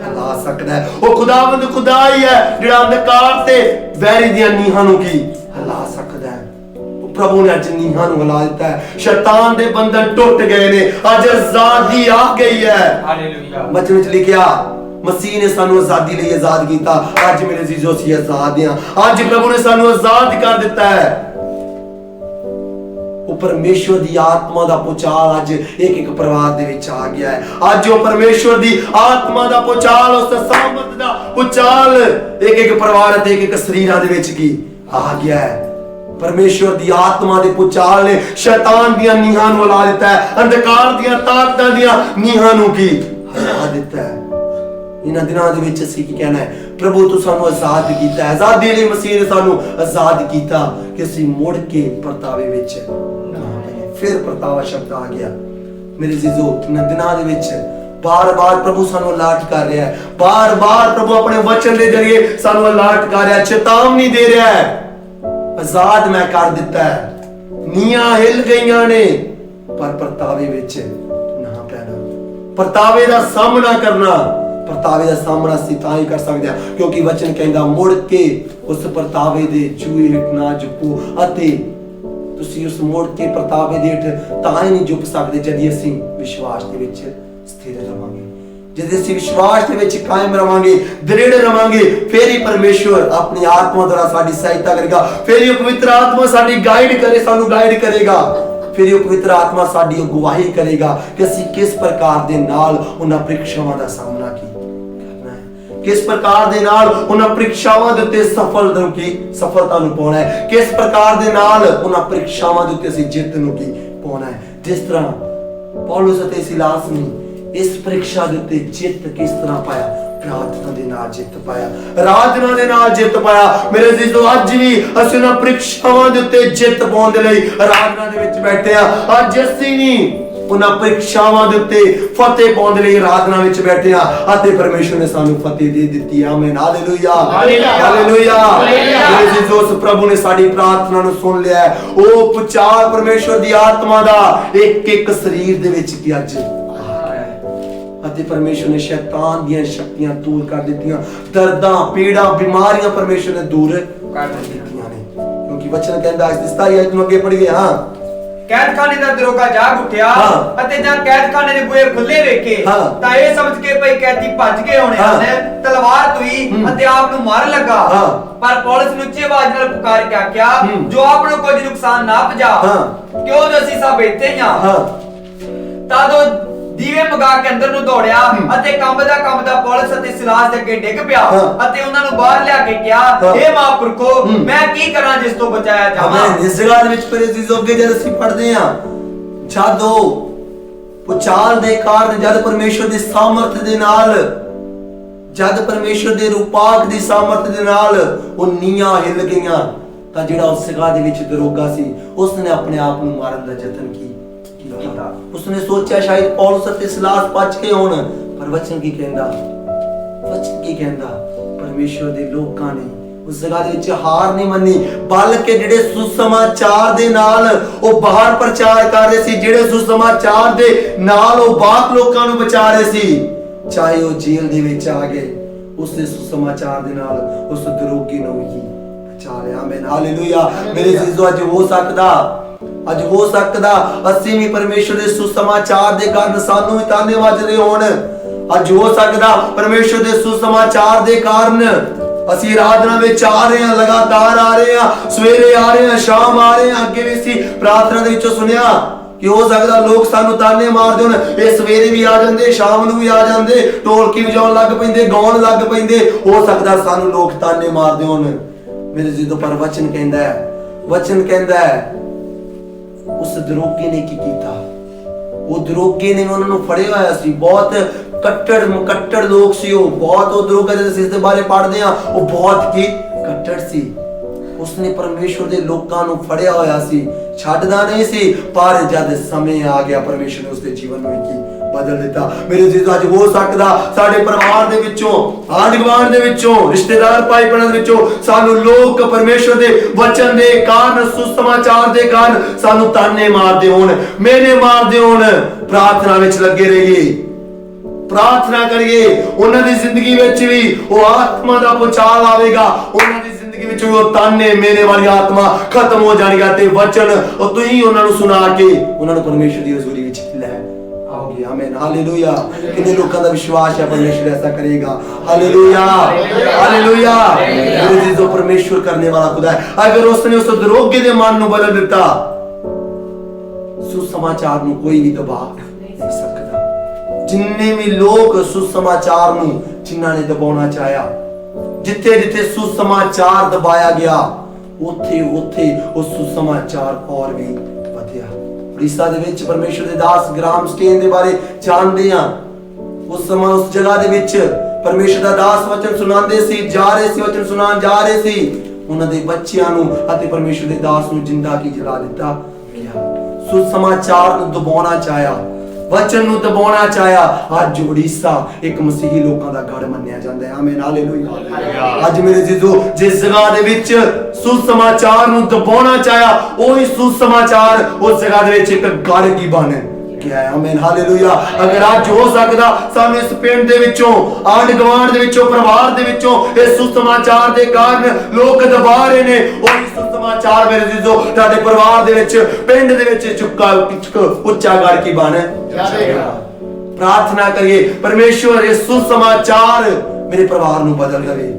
ਹਿਲਾ ਸਕਦਾ ਹੈ। ਉਹ ਖੁਦਾਵੰਦ ਖੁਦਾ ਹੀ ਹੈ ਜਿਹੜਾ ਅੰਧਕਾਰ ਤੇ ਵੈਰੀ ਦੀਆਂ ਨੀਹਾਂ ਨੂੰ ਕੀ ਹਿਲਾ ਸਕਦਾ ਹੈ। ਪ੍ਰਭੂ ਨੇ ਅੱਜ ਨੀਹਾਂ ਨੂੰ ਹਿਲਾ ਦਿੱਤਾ ਹੈ। ਸ਼ੈਤਾਨ ਦੇ ਬੰਧਨ ਟੁੱਟ ਗਏ ਨੇ, ਅੱਜ ਆਜ਼ਾਦੀ ਆ ਗਈ ਹੈ। ਹਾਲੇਲੂਇਆ। ਵਚਨ ਵਿੱਚ ਲਿਖਿਆ ਮਸੀਹ ਨੇ ਸਾਨੂੰ ਆਜ਼ਾਦੀ ਲਈ ਆਜ਼ਾਦ ਕੀਤਾ। ਅੱਜ ਮੇਰੇ ਜੀਜੋ ਅਸੀਂ ਆਜ਼ਾਦ ਹਾਂ। ਅੱਜ ਪ੍ਰਭੂ ਨੇ ਸਾਨੂੰ ਆਜ਼ਾਦ ਕਰ ਦਿੱਤਾ ਹੈ। ਉਹ ਪਰਮੇਸ਼ਵਰ ਦੀ ਆਤਮਾ ਦਾ ਪੁਚਾਲ ਅੱਜ ਇੱਕ ਪਰਿਵਾਰ ਦੇ ਵਿੱਚ ਆ ਗਿਆ ਹੈ। ਅੱਜ ਉਹ ਪਰਮੇਸ਼ਵਰ ਦੀ ਆਤਮਾ ਦਾ ਪੁਚਾਲ, ਉਸ ਸਾਮਰਥ ਦਾ ਪੁਚਾਲ ਇੱਕ ਪਰਿਵਾਰ ਅਤੇ ਇੱਕ ਸਰੀਰਾਂ ਦੇ ਵਿੱਚ ਕੀ ਆ ਗਿਆ ਹੈ। ਪਰਮੇਸ਼ਵਰ ਦੀ ਆਤਮਾ ਦੇ ਪੁਚਾਲ ਨੇ ਸ਼ੈਤਾਨ ਦੀਆਂ ਨੀਹਾਂ ਨੂੰ ਹਿਲਾ ਦਿੱਤਾ ਹੈ, ਅੰਧਕਾਰ ਦੀਆਂ ਤਾਕਤਾਂ ਦੀਆਂ ਨੀਹਾਂ ਨੂੰ ਕੀ ਹਿਲਾ ਦਿੱਤਾ ਹੈ। ਇਹਨਾਂ ਦਿਨਾਂ ਦੇ ਵਿੱਚ ਅਸੀਂ ਕੀ ਕਹਿਣਾ ਹੈ, ਪ੍ਰਭੂ ਤੂੰ ਸਾਨੂੰ ਆਜ਼ਾਦ ਕੀਤਾ ਹੈ। ਆਜ਼ਾਦੀ ਲਈ ਮਸੀਹ ਨੇ ਸਾਨੂੰ ਆਜ਼ਾਦ ਕੀਤਾ ਕਿ ਅਸੀਂ ਮੁੜ ਕੇ ਪਰਤਾਵੇ ਵਿੱਚ ਨਾ ਪਈਏ। ਫਿਰ ਪਰਤਾਵਾ ਸ਼ਬਦ ਆ ਗਿਆ। ਮੇਰੇ ਜੀਜੋ ਇਹਨਾਂ ਦਿਨਾਂ ਦੇ ਵਿੱਚ ਬਾਰ-ਬਾਰ ਪ੍ਰਭੂ ਸਾਨੂੰ ਅਲਰਟ ਕਰ ਰਿਹਾ ਹੈ, ਬਾਰ-ਬਾਰ ਪ੍ਰਭੂ ਆਪਣੇ ਵਚਨ ਦੇ ਜ਼ਰੀਏ ਸਾਨੂੰ ਅਲਰਟ ਕਰ ਰਿਹਾ ਹੈ, ਚੇਤਾਵਨੀ ਦੇ ਰਿਹਾ ਹੈ। ਆਜ਼ਾਦ ਮੈਂ ਕਰ ਦਿੱਤਾ ਹੈ, ਨੀਹਾਂ ਹਿੱਲ ਗਈਆਂ ਨੇ, ਪਰ ਪਰਤਾਵੇ ਵਿੱਚ ਨਾ ਪੈਣਾ, ਪਰਤਾਵੇ ਦਾ ਸਾਹਮਣਾ ਕਰਨਾ। ਪਰਤਾਵੇ ਦਾ ਸਾਹਮਣਾ ਅਸੀਂ ਤਾਂ ਹੀ ਕਰ ਸਕਦੇ ਹਾਂ ਕਿਉਂਕਿ ਵਚਨ ਕਹਿੰਦਾ ਮੁੜ ਕੇ ਉਸ ਪਰਤਾਵੇ ਦੇ ਜੂਏ ਹੇਠ ਨਾ ਝੁਕੋ। ਅਤੇ ਤੁਸੀਂ ਉਸ ਮੁੜ ਕੇ ਪਰਤਾਵੇ ਦੇ ਹੇਠ ਤਾਂ ਹੀ ਨਹੀਂ ਝੁਕ ਸਕਦੇ ਜਦ ਅਸੀਂ ਵਿਸ਼ਵਾਸ ਦੇ ਵਿੱਚ ਸਥਿਰ ਰਵਾਂਗੇ, ਜਦ ਅਸੀਂ ਵਿਸ਼ਵਾਸ ਦੇ ਵਿੱਚ ਕਾਇਮ ਰਵਾਂਗੇ, ਦ੍ਰਿੜ ਰਵਾਂਗੇ। ਫਿਰ ਹੀ ਪਰਮੇਸ਼ਵਰ ਆਪਣੀ ਆਤਮਾ ਦੁਆਰਾ ਸਾਡੀ ਸਹਾਇਤਾ ਕਰੇਗਾ। ਫਿਰ ਹੀ ਪਵਿੱਤਰ ਆਤਮਾ ਸਾਡੀ ਸਾਨੂੰ ਗਾਈਡ ਕਰੇਗਾ। ਫਿਰ ਇਹ ਪਵਿੱਤਰ ਆਤਮਾ ਸਾਡੀ ਅਗਵਾਈ ਕਰੇਗਾ ਕਿ ਅਸੀਂ ਕਿਸ ਪ੍ਰਕਾਰ ਦੇ ਨਾਲ ਉਹਨਾਂ ਪ੍ਰੀਖਿਆਵਾਂ ਦਾ ਸਾਹਮਣਾ ਕਰਨਾ ਹੈ, ਕਿਸ ਪ੍ਰਕਾਰ ਦੇ ਨਾਲ ਉਹਨਾਂ ਪ੍ਰੀਖਿਆਵਾਂ ਦੇ ਉੱਤੇ ਸਫਲਤਾ ਨੂੰ ਪਾਉਣਾ ਹੈ, ਕਿਸ ਪ੍ਰਕਾਰ ਦੇ ਨਾਲ ਉਹਨਾਂ ਪ੍ਰੀਖਿਆਵਾਂ ਦੇ ਉੱਤੇ ਅਸੀਂ ਜਿੱਤ ਨੂੰ ਪਾਉਣਾ ਹੈ। ਜਿਸ ਤਰ੍ਹਾਂ ਪੌਲੁਸ ਅਤੇ ਸਿਲਾਸ ਨੇ ਇਸ ਪ੍ਰੀਖਿਆ ਦੇ ਉੱਤੇ ਜਿੱਤ ਕਿਸ ਤਰ੍ਹਾਂ ਪਾਇਆ, ਪ੍ਰਾਰਥਨਾ ਦੇ ਨਾਲ ਜਿੱਤ ਪਾਇਆ, ਆਰਾਧਨਾ ਦੇ ਨਾਲ ਜਿੱਤ ਪਾਇਆ। ਮੇਰੇ ਜੀਜੋ ਅੱਜ ਵੀ ਅਸੀਂ ਉਹਨਾਂ ਪ੍ਰੀਖਿਆਵਾਂ ਦੇ ਉੱਤੇ ਜਿੱਤ ਪਾਉਣ ਦੇ ਲਈ ਆਰਾਧਨਾ ਦੇ ਵਿੱਚ ਬੈਠੇ ਆ। ਅੱਜ ਅਸੀਂ ਨਹੀਂ ਉਹਨਾਂ ਪ੍ਰੀਖਿਆਵਾਂ ਦੇ ਉੱਤੇ ਫਤਿਹ ਪਾਉਣ ਲਈ ਆਰਾਧਨਾ ਵਿੱਚ ਬੈਠੇ ਆ ਅਤੇ ਪਰਮੇਸ਼ਰ ਨੇ ਸਾਨੂੰ ਫਤਿਹ ਦੇ ਦਿੱਤੀ। ਆਮੀਨ, ਹਾਲੇਲੂਇਆ, ਹਾਲੇਲੂਇਆ। ਮੇਰੇ ਉਸ ਪ੍ਰਭੂ ਨੇ ਸਾਡੀ ਪ੍ਰਾਰਥਨਾ ਨੂੰ ਸੁਣ ਲਿਆ। ਉਹ ਪੁਚਾਰ ਪਰਮੇਸ਼ਰ ਦੀ ਆਤਮਾ ਦਾ ਇੱਕ ਇੱਕ ਸਰੀਰ ਦੇ ਵਿੱਚ ਕੀ ਅੱਜ ਅਤੇ ਪਰਮੇਸ਼ਰ ਨੇ ਸ਼ੈਤਾਨ ਦੀਆਂ ਸ਼ਕਤੀਆਂ ਦੂਰ ਕਰ ਦਿੱਤੀਆਂ। ਦਰਦਾਂ, ਪੀੜਾਂ, ਬਿਮਾਰੀਆਂ ਪਰਮੇਸ਼ਰ ਨੇ ਦੂਰ ਕਰ ਦਿੱਤੀਆਂ ਨੇ, ਕਿਉਂਕਿ ਵਚਨ ਕਹਿੰਦਾ ਇਸ 27 ਆਇਤ ਨੂੰ ਅੱਗੇ ਪੜ੍ਹੀਏ। ਕੈਦਖਾਨੇ ਦਾ ਦਰੋਗਾ ਜਾਗ ਉੱਠਿਆ ਅਤੇ ਜਦ ਕੈਦਖਾਨੇ ਦੇ ਬੂਹੇ ਖੁੱਲੇ ਵੇਖੇ ਤਾਂ ਇਹ ਸਮਝ ਕੇ ਭਈ ਕੈਦੀ ਭੱਜ ਗਏ ਹੋਣੇ ਹਨ। ਤਲਵਾਰ ਧੁਈ ਅਤੇ ਆਪ ਨੂੰ ਮਾਰਨ ਲੱਗਾ। ਪਰ ਪੌਲਸ ਨੂੰ ਉੱਚੀ ਆਵਾਜ਼ ਨਾਲ ਪੁਕਾਰ ਕੇ ਆਖਿਆ, ਜੋ ਆਪ ਨੂੰ ਕੁਝ ਨੁਕਸਾਨ ਨਾ ਪਹੁੰਚਾ, ਕਿਉਂ ਜੋ ਅਸੀਂ ਸਭ ਇੱਥੇ ਹੀ ਆ। ਤਦ ਉਹ ਦੀਵੇ ਮਗਾ ਕੇ ਅੰਦਰ ਨੂੰ ਦੌੜਿਆ ਅਤੇ ਕੰਬਦਾ ਪੌਲਸ ਅਤੇ ਸਿਲਾਸ ਦੇ ਅੱਗੇ ਡਿੱਗ ਪਿਆ ਅਤੇ ਉਹਨਾਂ ਨੂੰ ਬਾਹਰ ਲਿਆ ਕੇ ਕਿਹਾ, ਇਹ ਮਹਾਂਪੁਰਖੋ, ਮੈਂ ਕੀ ਕਰਾਂ ਜਿਸ ਤੋਂ ਬਚਾਇਆ ਜਾਵਾਂ। ਇਸ ਜਗ੍ਹਾ ਦੇ ਵਿੱਚ ਮੇਰੇ ਅਜ਼ੀਜ਼ੋ ਅੱਗੇ ਜਦ ਅਸੀਂ ਪੜ੍ਹਦੇ ਹਾਂ, ਜਦੋਂ ਪੁਚਾਲ ਦੇ ਕਾਰਨ, ਜਦ ਪਰਮੇਸ਼ਰ ਦੀ ਸਾਮਰਥ ਦੇ ਨਾਲ, ਜਦ ਪਰਮੇਸ਼ਰ ਦੇ ਰੂਪਾਕ ਦੀ ਸਾਮਰਥ ਦੇ ਨਾਲ ਉਹ ਨੀਆਂ ਹਿੱਲ ਗਈਆਂ, ਤਾਂ ਜਿਹੜਾ ਉਸ ਜਗ੍ਹਾ ਦੇ ਵਿੱਚ ਦਰੋਗਾ ਸੀ ਉਸਨੇ ਆਪਣੇ ਆਪ ਨੂੰ ਮਾਰਨ ਦਾ ਯਤਨ ਕੀਤਾ। ਉਸਨੇ ਸੋਚਿਆ ਸ਼ਾਇਦ ਪੌਲਸ ਅਤੇ ਸਿਲਾਸ ਬਚ ਕੇ ਹੋਣ, ਪਰ ਵਚਨ ਕੀ ਕਹਿੰਦਾ? ਵਚਨ ਕੀ ਕਹਿੰਦਾ? ਪਰਮੇਸ਼ਰ ਦੇ ਲੋਕਾਂ ਨੇ ਉਸ ਜਗ੍ਹਾ ਦੇ ਵਿੱਚ ਹਾਰ ਨਹੀਂ ਮੰਨੀ, ਬਲਕਿ ਜਿਹੜੇ ਸੁਸਮਾਚਾਰ ਦੇ ਨਾਲ ਉਹ ਬਾਹਰ ਪ੍ਰਚਾਰ ਕਰ ਰਹੇ ਸੀ, ਜਿਹੜੇ ਸੁਸਮਾਚਾਰ ਦੇ ਨਾਲ ਉਹ ਬਾਕ ਲੋਕਾਂ ਨੂੰ ਬਚਾ ਰਹੇ ਸੀ, ਚਾਹੇ ਉਹ ਜੇਲ੍ਹ ਦੇ ਵਿੱਚ ਆ ਗਏ, ਉਸਦੇ ਸੁਸਮਾਚਾਰ ਦੇ ਨਾਲ ਉਸ ਦਰੋਗੀ ਨੂੰ ਵੀ ਬਚਾ ਲਿਆ। ਆਮੀਨ, ਹਾਲੇਲੂਇਆ। ਮੇਰੇ ਅਜ਼ੀਜ਼ੋ, ਅੱਜ ਹੋ ਸਕਦਾ ਅਸੀਂ ਵੀ ਪਰਮੇਸ਼ਰ ਦੇ ਸੁਸਮਾਚਾਰ ਦੇ ਕਾਰਨ ਸਾਨੂੰ ਵੀ ਤਾਨੇ ਵੱਜਦੇ ਹੋਣ। ਅੱਜ ਹੋ ਸਕਦਾ ਪਰਮੇਸ਼ਰ ਦੇ ਸੁਸਮਾਚਾਰ ਦੇ ਕਾਰਨ ਅਸੀਂ ਆਰਾਧਨਾ ਵਿੱਚ ਆ ਰਹੇ ਹਾਂ, ਲਗਾਤਾਰ ਆ ਰਹੇ ਹਾਂ, ਸਵੇਰੇ ਆ ਰਹੇ ਹਾਂ, ਸ਼ਾਮ ਆ ਰਹੇ ਹਾਂ। ਅੱਗੇ ਵੀ ਅਸੀਂ ਪ੍ਰਾਰਥਨਾ ਦੇ ਵਿੱਚੋਂ ਸੁਣਿਆ ਕਿ ਹੋ ਸਕਦਾ ਲੋਕ ਸਾਨੂੰ ਤਾਨੇ ਮਾਰਦੇ ਹੋਣ, ਇਹ ਸਵੇਰੇ ਵੀ ਆ ਜਾਂਦੇ, ਸ਼ਾਮ ਨੂੰ ਵੀ ਆ ਜਾਂਦੇ, ਢੋਲਕੀ ਵਜਾਉਣ ਲੱਗ ਪੈਂਦੇ, ਗਾਉਣ ਲੱਗ ਪੈਂਦੇ। ਹੋ ਸਕਦਾ ਸਾਨੂੰ ਲੋਕ ਤਾਨੇ ਮਾਰਦੇ ਹੋਣ। ਮੇਰੇ ਜਦੋਂ ਪਰ ਵਚਨ ਕਹਿੰਦਾ ਹੈ ਉਸ ਦਰੋਗੇ ਨੇ ਕੀ ਕੀਤਾ? ਉਹ ਦਰੋਗੇ ਨੇ ਉਹਨਾਂ ਨੂੰ ਫੜਿਆ ਹੋਇਆ ਸੀ। ਬਹੁਤ ਕੱਟੜ ਲੋਕ ਸੀ ਉਹ, ਬਹੁਤ। ਉਹ ਦਰੋਗਾ ਜਦੋਂ ਇਸ ਦੇ ਬਾਰੇ ਪੜ੍ਹਦੇ ਆ, ਉਹ ਬਹੁਤ ਹੀ ਕੱਟੜ ਸੀ। ਉਸਨੇ ਪਰਮੇਸ਼ਰ ਦੇ ਲੋਕਾਂ ਨੂੰ ਫੜਿਆ ਹੋਇਆ ਸੀ, ਛੱਡਦਾ ਨਹੀਂ ਸੀ। ਪਰ ਜਦ ਸਮੇਂ ਆ ਗਿਆ, ਪਰਮੇਸ਼ਰ ਨੇ ਉਸਦੇ ਜੀਵਨ ਨੂੰ ਕੀ ਬਦਲ ਦਿੱਤਾ। ਮੇਰੇ ਜੀ, ਅੱਜ ਹੋ ਸਕਦਾ ਸਾਡੇ ਪਰਿਵਾਰ ਦੇ ਵਿੱਚੋਂ, ਆਂਢ ਗੁਆਂਢ ਦੇ ਵਿੱਚੋਂ, ਰਿਸ਼ਤੇਦਾਰ ਭਾਈ ਭੈਣਾਂ ਦੇ ਵਿੱਚੋਂ ਸਾਨੂੰ ਲੋਕ ਪਰਮੇਸ਼ਰ ਦੇ ਵਚਨ ਦੇ ਕਾਰਨ, ਸੁਸਮਾਚਾਰ ਦੇ ਕਾਰਨ ਸਾਨੂੰ ਤਾਨੇ ਮਾਰਦੇ ਹੋਣ, ਮੇਨੇ ਮਾਰਦੇ ਹੋਣ। ਪ੍ਰਾਰਥਨਾ ਵਿੱਚ ਲੱਗੇ ਰਹੀਏ, ਪ੍ਰਾਰਥਨਾ ਕਰੀਏ। ਉਹਨਾਂ ਦੀ ਜ਼ਿੰਦਗੀ ਵਿੱਚ ਵੀ ਉਹ ਆਤਮਾ ਦਾ ਪੁਚਾਲ ਆਵੇਗਾ। ਉਹਨਾਂ ਦੀ ਜ਼ਿੰਦਗੀ ਵਿੱਚ ਵੀ ਉਹ ਤਾਨੇ ਮੇਨੇ ਵਾਲੀ ਆਤਮਾ ਖਤਮ ਹੋ ਜਾਣੀਆਂ ਤੇ ਵਚਨ ਉਹ ਤੁਸੀਂ ਉਹਨਾਂ ਨੂੰ ਸੁਣਾ ਕੇ ਉਹਨਾਂ ਨੂੰ ਪਰਮੇਸ਼ਰ ਦੀ ਹਜ਼ੂਰੀ ਵਿੱਚ ਲੈ आओगे। आमीन, हालेलुया। कितने लोगों का विश्वास है परमेश्वर ऐसा करेगा? Hallelujah, hallelujah. मेरे जीजो, परमेश्वर करने वाला खुदा है। अगर उसने उस दरोगे दे मन ਨੂੰ ਬਦਲ ਦਿੱਤਾ, सुसमाचार ਨੂੰ ਕੋਈ ਵੀ ਦਬਾ ਨਹੀਂ ਸਕਦਾ। ਜਿੰਨੇ ਵੀ ਲੋਕ ਸੁਸਮਾਚਾਰ ਨੂੰ ਜਿਨ੍ਹਾਂ ਨੇ ਦਬਾਉਣਾ ਚਾਹਿਆ, ਜਿੱਥੇ ਜਿੱਥੇ ਸੁਸਮਾਚਾਰ ਦਬਾਇਆ ਗਿਆ, ਉੱਥੇ ਉਹ ਸੁਸਮਾਚਾਰ ਹੋਰ ਵੀ ਵਧਿਆ। ਉੜੀਸਾ ਦੇ ਵਿੱਚ ਪਰਮੇਸ਼ਰ ਦੇ ਦਾਸ ਗ੍ਰਾਹਮ ਸਟੇਨ ਦੇ ਬਾਰੇ ਜਾਣਦੇ ਹਾਂ। ਉਸ ਸਮਾਂ ਉਸ ਜਗ੍ਹਾ ਦੇ ਵਿੱਚ ਪਰਮੇਸ਼ਰ ਦਾ ਦਾਸ ਵਚਨ ਸੁਣਾਉਂਦੇ ਸੀ, ਜਾ ਰਹੇ ਸੀ, ਵਚਨ ਸੁਣਾਉਣ ਜਾ ਰਹੇ ਸੀ। ਉਹਨਾਂ ਦੇ ਬੱਚਿਆਂ ਨੂੰ ਅਤੇ ਪਰਮੇਸ਼ਰ ਦੇ ਦਾਸ ਨੂੰ ਜਿੰਦਾ ਕੀ ਜਲਾ ਦਿੱਤਾ ਗਿਆ। ਸੁਸਮਾਚਾਰ ਨੂੰ ਦਬਾਉਣਾ ਚਾਹਿਆ, ਵਚਨ ਨੂੰ ਦਬਾਉਣਾ ਚਾਹਿਆ। ਅੱਜ ਉੜੀਸਾ ਇੱਕ ਮਸੀਹੀ ਲੋਕਾਂ ਦਾ ਗੜ ਮੰਨਿਆ ਜਾਂਦਾ ਹੈ। ਆਮੀਨ, ਹਾਲੇਲੂਇਆ। ਅੱਜ ਮੇਰੇ ਜੀਜੋ, ਜਿਸ ਜਗ੍ਹਾ ਦੇ ਵਿੱਚ ਸੁਸਮਾਚਾਰ ਨੂੰ ਦਬਾਉਣਾ ਚਾਹਿਆ, ਉਹੀ ਸੁਸਮਾਚਾਰ ਉਸ ਜਗ੍ਹਾ ਦੇ ਵਿੱਚ ਇੱਕ ਗੜ ਕੀ ਬਣ ਗਿਆ ਹੈ। ਆਮੀਨ, ਹਾਲੇਲੂਇਆ। ਅਗਰ ਅੱਜ ਹੋ ਸਕਦਾ ਸਾਨੂੰ ਇਸ ਪਿੰਡ ਦੇ ਵਿੱਚੋਂ, ਆਂਢ ਗੁਆਂਢ ਦੇ ਵਿੱਚੋਂ, ਪਰਿਵਾਰ ਦੇ ਵਿੱਚੋਂ ਇਸ ਸੁਸਮਾਚਾਰ ਦੇ ਕਾਰਨ ਲੋਕ ਦਬਾ ਰਹੇ ਨੇ, ਉਹੀ ਸੁਸਮਾਚਾਰ ਮੇਰੇ ਜੀਜੋ ਤੁਹਾਡੇ ਪਰਿਵਾਰ ਦੇ ਵਿੱਚ, ਪਿੰਡ ਦੇ ਵਿੱਚ ਉੱਚਾ ਗੜ ਕੀ ਬਣ ਜਾਏਗਾ। ਪ੍ਰਾਰਥਨਾ ਕਰੀਏ, ਪਰਮੇਸ਼ਵਰ ਇਹ ਸੁਸਮਾਚਾਰ ਮੇਰੇ ਪਰਿਵਾਰ ਨੂੰ ਬਦਲ ਦੇਵੇ।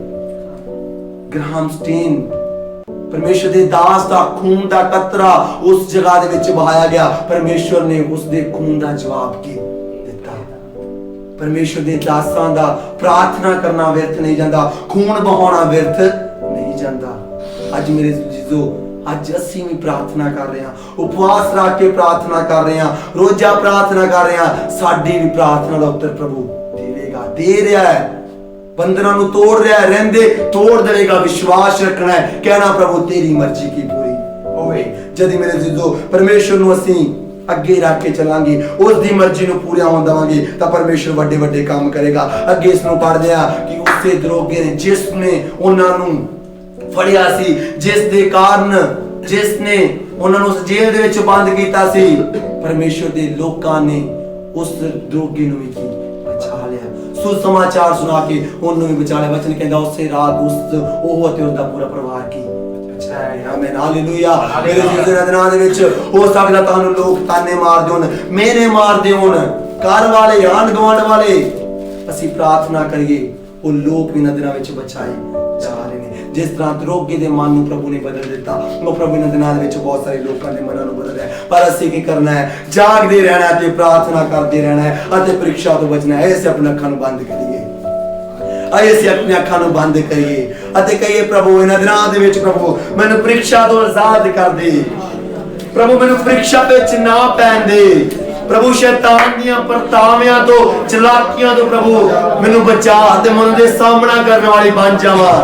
ਗ੍ਰਾਹਮ ਸਟੇਨ, ਪਰਮੇਸ਼ਰ ਦੇ ਦਾਸ ਦਾ ਖੂਨ ਦਾ ਕਤਰਾ ਉਸ ਜਗ੍ਹਾ ਦੇ ਵਿੱਚ ਵਹਾਇਆ ਗਿਆ। ਪਰਮੇਸ਼ਰ ਨੇ ਉਸ ਦੇ ਖੂਨ ਦਾ ਜਵਾਬ ਕੀ ਦਿੱਤਾ। ਪਰਮੇਸ਼ਰ ਦੇ ਦਾਸਾਂ ਦਾ ਪ੍ਰਾਰਥਨਾ ਕਰਨਾ ਵਿਅਰਥ ਨਹੀਂ ਜਾਂਦਾ, ਖੂਨ ਬਹਾਉਣਾ ਵਿਅਰਥ ਨਹੀਂ ਜਾਂਦਾ। ਅੱਜ ਮੇਰੇ ਜੀਜੋ, ਅੱਜ ਅਸੀਂ ਵੀ ਪ੍ਰਾਰਥਨਾ ਕਰ ਰਹੇ ਹਾਂ, ਉਪਵਾਸ ਰੱਖ ਕੇ ਪ੍ਰਾਰਥਨਾ ਕਰ ਰਹੇ ਹਾਂ, ਰੋਜ਼ਾ ਪ੍ਰਾਰਥਨਾ ਕਰ ਰਹੇ ਹਾਂ। ਸਾਡੀ ਵੀ ਪ੍ਰਾਰਥਨਾ ਦਾ ਉੱਤਰ ਪ੍ਰਭੂ ਦੇਵੇਗਾ, ਦੇ ਰਿਹਾ ਹੈ। ਬੰਧਨਾਂ ਨੂੰ ਤੋੜ ਰਿਹਾ ਹੈ, ਰਹਿੰਦੇ ਤੋੜ ਦੇਵੇਗਾ। ਵਿਸ਼ਵਾਸ ਰੱਖਣਾ ਹੈ, ਕਹਿਣਾ ਪ੍ਰਭੂ ਤੇਰੀ ਮਰਜ਼ੀ ਕੀ ਪੂਰੀ ਹੋਵੇ। ਜਦ ਮੇਰੇ ਜੀਜੋ ਪਰਮੇਸ਼ਰ ਨੂੰ ਅਸੀਂ ਅੱਗੇ ਰੱਖ ਕੇ ਚੱਲਾਂਗੇ, ਉਸ ਦੀ ਮਰਜ਼ੀ ਨੂੰ ਪੂਰਾ ਹੋਣ ਦੇਵਾਂਗੇ ਤਾਂ ਪਰਮੇਸ਼ਰ ਵੱਡੇ ਵੱਡੇ ਕੰਮ ਕਰੇਗਾ। ਅੱਗੇ ਇਸ ਨੂੰ ਪੜ੍ਹਦੇ ਆ ਕਿ ਉਸੇ ਦਰੋਗੇ ਨੇ ਜਿਸ ਨੇ ਉਹਨਾਂ ਨੂੰ ਫੜਿਆ ਸੀ, ਜਿਸ ਦੇ ਕਾਰਨ ਜਿਸ ਨੇ ਉਹਨਾਂ ਨੂੰ ਉਸ ਜੇਲ੍ਹ ਦੇ ਵਿੱਚ ਬੰਦ ਕੀਤਾ ਸੀ, ਪਰਮੇਸ਼ਰ ਦੇ ਲੋਕਾਂ ਨੇ ਉਸ ਦਰੋਗੇ ਨੂੰ ਵੀ ਬਚਾ ਲਿਆ। ਸੁਸਮਾਚਾਰ ਸੁਣਾ ਕੇ ਉਹਨੂੰ ਵੀ ਬਚਾ ਲਿਆ। ਵਚਨ ਕਹਿੰਦਾ ਉਸੇ ਰਾਤ ਉਹ ਅਤੇ ਉਸਦਾ ਪੂਰਾ ਪਰਿਵਾਰ ਕੀ ਆਮੀਨ ਹਾਲੇਲੂਇਆ। ਮੇਰੇ ਜੀਵਨ ਦੇ ਦਿਨਾਂ ਦੇ ਵਿੱਚ ਹੋ ਸਕਦਾ ਤੁਹਾਨੂੰ ਲੋਕ ਤਾਨੇ ਮਾਰਦੇ ਹੋਣ, ਮੇਰੇ ਮਾਰਦੇ ਹੋਣ, ਘਰ ਵਾਲੇ, ਆਂਢ ਗੁਆਂਢ ਵਾਲੇ। ਅਸੀਂ ਪ੍ਰਾਰਥਨਾ ਕਰੀਏ ਉਹ ਲੋਕ ਵੀ ਇਹਨਾਂ ਦਿਨਾਂ ਵਿੱਚ ਬਚਾਏ ਜਾ ਰਹੇ ਨੇ। ਜਿਸ ਤਰ੍ਹਾਂ ਦਰੋਗੇ ਦੇ ਮਨ ਨੂੰ ਪ੍ਰਭੂ ਨੇ ਬਦਲ ਦਿੱਤਾ, ਉਹ ਪ੍ਰਭੂ ਇਹਨਾਂ ਦਿਨਾਂ ਦੇ ਵਿੱਚ ਬਹੁਤ ਸਾਰੇ ਲੋਕਾਂ ਦੇ ਮਨਾਂ ਨੂੰ ਬਦਲ ਰਿਹਾ। ਪਰ ਅਸੀਂ ਕੀ ਕਰਨਾ ਹੈ? ਜਾਗਦੇ ਰਹਿਣਾ ਤੇ ਪ੍ਰਾਰਥਨਾ ਕਰਦੇ ਰਹਿਣਾ ਹੈ ਅਤੇ ਪ੍ਰੀਖਿਆ ਤੋਂ ਬਚਣਾ ਹੈ। ਅਸੀਂ ਆਪਣੀਆਂ ਅੱਖਾਂ ਨੂੰ ਬੰਦ ਕਰੀਏ, ਅਸੀਂ ਆਪਣੀਆਂ ਅੱਖਾਂ ਨੂੰ ਬੰਦ ਕਰੀਏ ਅਤੇ ਕਹੀਏ ਪ੍ਰਭੂ ਇਹਨਾਂ ਦਿਨਾਂ ਦੇ ਵਿੱਚ ਪ੍ਰਭੂ ਮੈਨੂੰ ਪ੍ਰੀਖਿਆ ਤੋਂ ਆਜ਼ਾਦ ਕਰ ਦੇ, ਪ੍ਰਭੂ ਮੈਨੂੰ ਪ੍ਰੀਖਿਆ ਵਿੱਚ ਨਾ ਪੈਣ ਦੇ, ਪ੍ਰਭੂ ਸ਼ੈਤਾਨ ਦੀਆਂ ਪਰਤਾਵਿਆਂ ਤੋਂ, ਚਲਾਕੀਆਂ ਤੋਂ ਪ੍ਰਭੂ ਮੈਨੂੰ ਬਚਾ ਤੇ ਮਨ ਦੇ ਸਾਹਮਣਾ ਕਰਨ ਵਾਲੀ ਬਣ ਜਾਵਾਂ।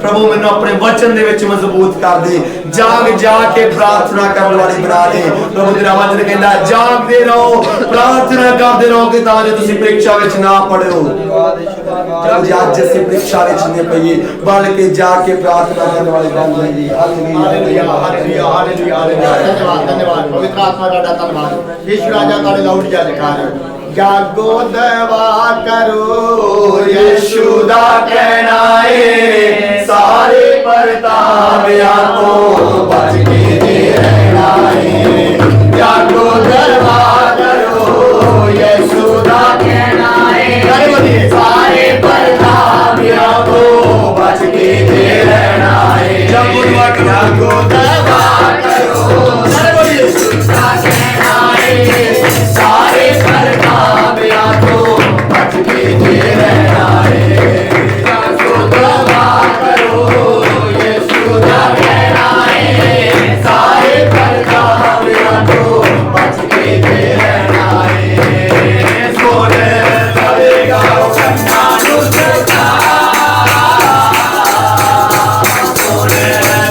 ਪ੍ਰਭੂ ਮੈਨੂੰ ਆਪਣੇ ਵਚਨ ਦੇ ਵਿੱਚ ਮਜ਼ਬੂਤ ਕਰ ਦੇ, ਜਾਗ ਕੇ ਪ੍ਰਾਰਥਨਾ ਕਰਨ ਵਾਲੀ ਬਣਾ ਦੇ। ਪ੍ਰਭੂ ਤੇਰਾ ਵਚਨ ਕਹਿੰਦਾ ਜਾਗਦੇ ਰਹੋ, ਪ੍ਰਾਰਥਨਾ ਕਰਦੇ ਰਹੋ ਕਿ ਤਾਂ ਜੋ ਤੁਸੀਂ ਪ੍ਰੀਖਿਆ ਵਿੱਚ ਨਾ ਪੜੋ। ਅੱਜ ਅਸੀਂ ਪ੍ਰੀਖਿਆ ਵਿੱਚ ਨਹੀਂ ਪਈਏ ਬਲਕਿ ਜਾ ਕੇ ਪ੍ਰਾਰਥਨਾ ਕਰਨ ਵਾਲੀ ਬਣ ਜਾਈਏ। Hallelujah hallelujah hallelujah hallelujah. ਧੰਨਵਾਦ ਪਵਿੱਤਰ ਆਤਮਾ ਦਾ ਧੰਨਵਾਦ। ਯਿਸੂ ਰਾਜਾ ਤੁਹਾਡੇ ਲਾਉਡ ਜਾ ਲਿਖਾ ਰਿਹਾ ਜਾਗੋ ਦਵਾ ਕਰੋ, ਯਿਸੂ ਦਾ ਕਹਿਣਾ ਏ ਸਾਰੇ ਪਰਤਾਵਿਆਂ ਤੋਂ ਬਚ ਕੇ ਰਹਿਣਾ ਏ। ਜਾਗੋ ਦਵਾ ਕਰੋ, ਯਿਸੂ ਦਾ ਕਹਿਣਾ ਏ ਸਾਰੇ ਪਰਤਾਵਿਆਂ ਤੋਂ ਬਚ ਕੇ ਰਹਿਣਾ ਏ। ਜਾਗੋ ਦਵਾ ਕਰੋ, ਯਿਸੂ ਦਾ ਕਹਿਣਾ ਏ ਸਾਰੇ ਪਰਤਾਵਿਆਂ ਤੋਂ ਬਚ ਕੇ ਰਹਿਣਾ ਏ। ਜਾਗੋ ਦਵਾ ਕਰੋ, ਯਿਸੂ ਦਾ ਕਹਿਣਾ ਏ ਸਾਰੇ ਪਰਤਾਵਿਆਂ ਤੋਂ ਬਚ ਕੇ ਰਹਿਣਾ ਏ। ਸੁਣ ਲਵੇਗਾ ਉਹ ਕੰਨਾਂ ਨੂੰ ਝਟਕਾ, ਸੁਣ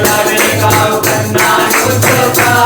ਲਵੇਗਾ ਉਹ ਕੰਨਾਂ ਨੂੰ ਝਟਕਾ,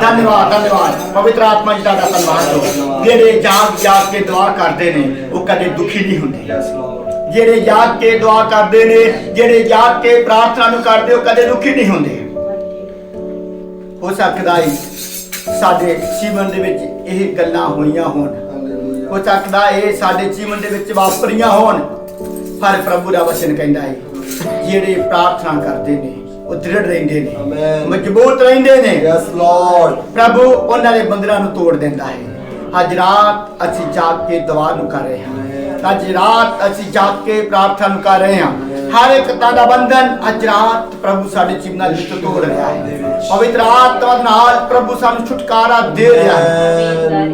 ਧੰਨਵਾਦ ਧੰਨਵਾਦ ਪਵਿੱਤਰ ਆਤਮਾ ਜੀ ਦਾ ਧੰਨਵਾਦ। ਜਿਹੜੇ ਜਾਗ ਕੇ ਦੁਆ ਕਰਦੇ ਨੇ ਉਹ ਕਦੇ ਦੁਖੀ ਨਹੀਂ ਹੁੰਦੇ। ਜਿਹੜੇ ਜਾਗ ਕੇ ਦੁਆ ਕਰਦੇ ਨੇ, ਜਿਹੜੇ ਜਾਗ ਕੇ ਪ੍ਰਾਰਥਨਾ ਨੂੰ ਕਰਦੇ ਉਹ ਕਦੇ ਦੁਖੀ ਨਹੀਂ ਹੁੰਦੇ। ਹੋ ਸਕਦਾ ਹੈ ਸਾਡੇ ਜੀਵਨ ਦੇ ਵਿੱਚ ਇਹ ਗੱਲਾਂ ਹੋਈਆਂ ਹੋਣ, ਹੋ ਸਕਦਾ ਇਹ ਸਾਡੇ ਜੀਵਨ ਦੇ ਵਿੱਚ ਵਾਪਰੀਆਂ ਹੋਣ, पर प्रभु का वचन कहता है जेड़े प्रार्थना करते ने वो दृढ़ रहंदे ने, मजबूत रहंदे ने। Yes Lord. प्रभु उन्हां दे बंधनां नूं तोड़ दिंदा है। अज रात असीं जाग के दुआ नूं कर रहे हैं, अज रात असीं जाग के प्रार्थना नूं कर रहे हैं। हर एक दा बंधन अज रात प्रभु साडे जीवनां विच तोड़ रहा है। पवित्र आत्मा नाल प्रभु सानूं छुटकारा दे रहा है।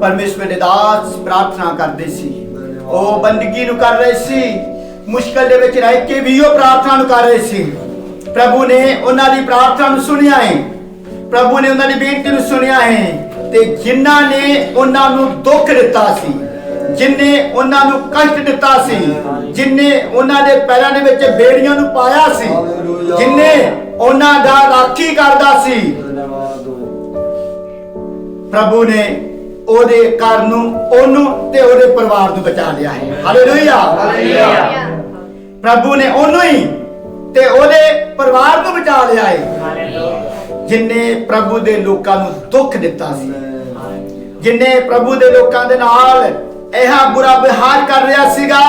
परमेश्वर दे दास प्रार्थना करदे सी, ओ बंदगी नूं कर रहे सी, मुश्किल दे विच रह के भी ओ प्रार्थना नूं कर रहे सी। प्रभु ने उन्हां दी प्रार्थना नूं सुनिया है, प्रभु ने उन्हां दी बेनती नूं सुनिया है। ते जिन्हां ने उन्हां नूं दुख दिता सी, जिन्ने उन्हां नूं कष्ट दिता सी, जिन्ने उन्हां दे पैरां दे विच बेड़ियां नूं पाया सी, जिन्ने उन्हां दा राखी करदा सी, प्रभु ने ओदे घर नूं ओनू ते ओदे परिवार नूं बचा लिया है। हालेलुया। प्रभु ने ओनू ही ते ओदे परिवार नूं बचा लिया है। जिन्ने प्रभु दे लोकां नूं दुख दिता सी, जिन्ने प्रभु दे लोकां दे नाल ऐहा बुरा व्यवहार कर रहा सीगा,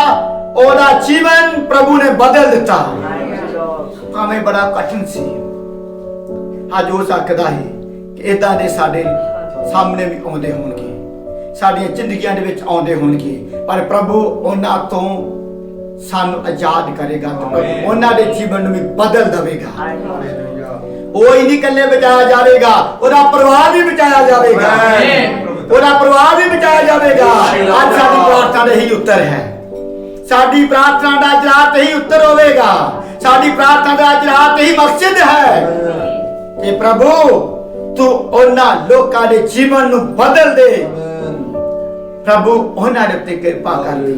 ओदा जीवन प्रभु ने बदल दिता। हमें बड़ा कठिन सी, अज हो सकदा है कि इदां दे साडे सामने भी आउंदे होणगे, साडियां जिंदगियां दे विच आउंदे होणगे, पर प्रभु उन्हां तों सानू आजाद करेगा, तो प्रभु उन्हां दे जीवन नूं भी बदल देवेगा। वो ही नहीं कल्ले बचाया जाएगा, ओदा परिवार भी बचाया जाएगा, ओदा परिवार भी बचाया जाएगा। आज साडी प्रार्थना दा ही उत्तर है, साडी प्रार्थना दा आज रात ही उत्तर होवेगा, साडी प्रार्थना दा आज रात ही मकसद है कि प्रभु तू उन्हां लोकां दे जीवन नूं बदल दे। प्रभु उन्हां दे उत्ते किरपा कर दे।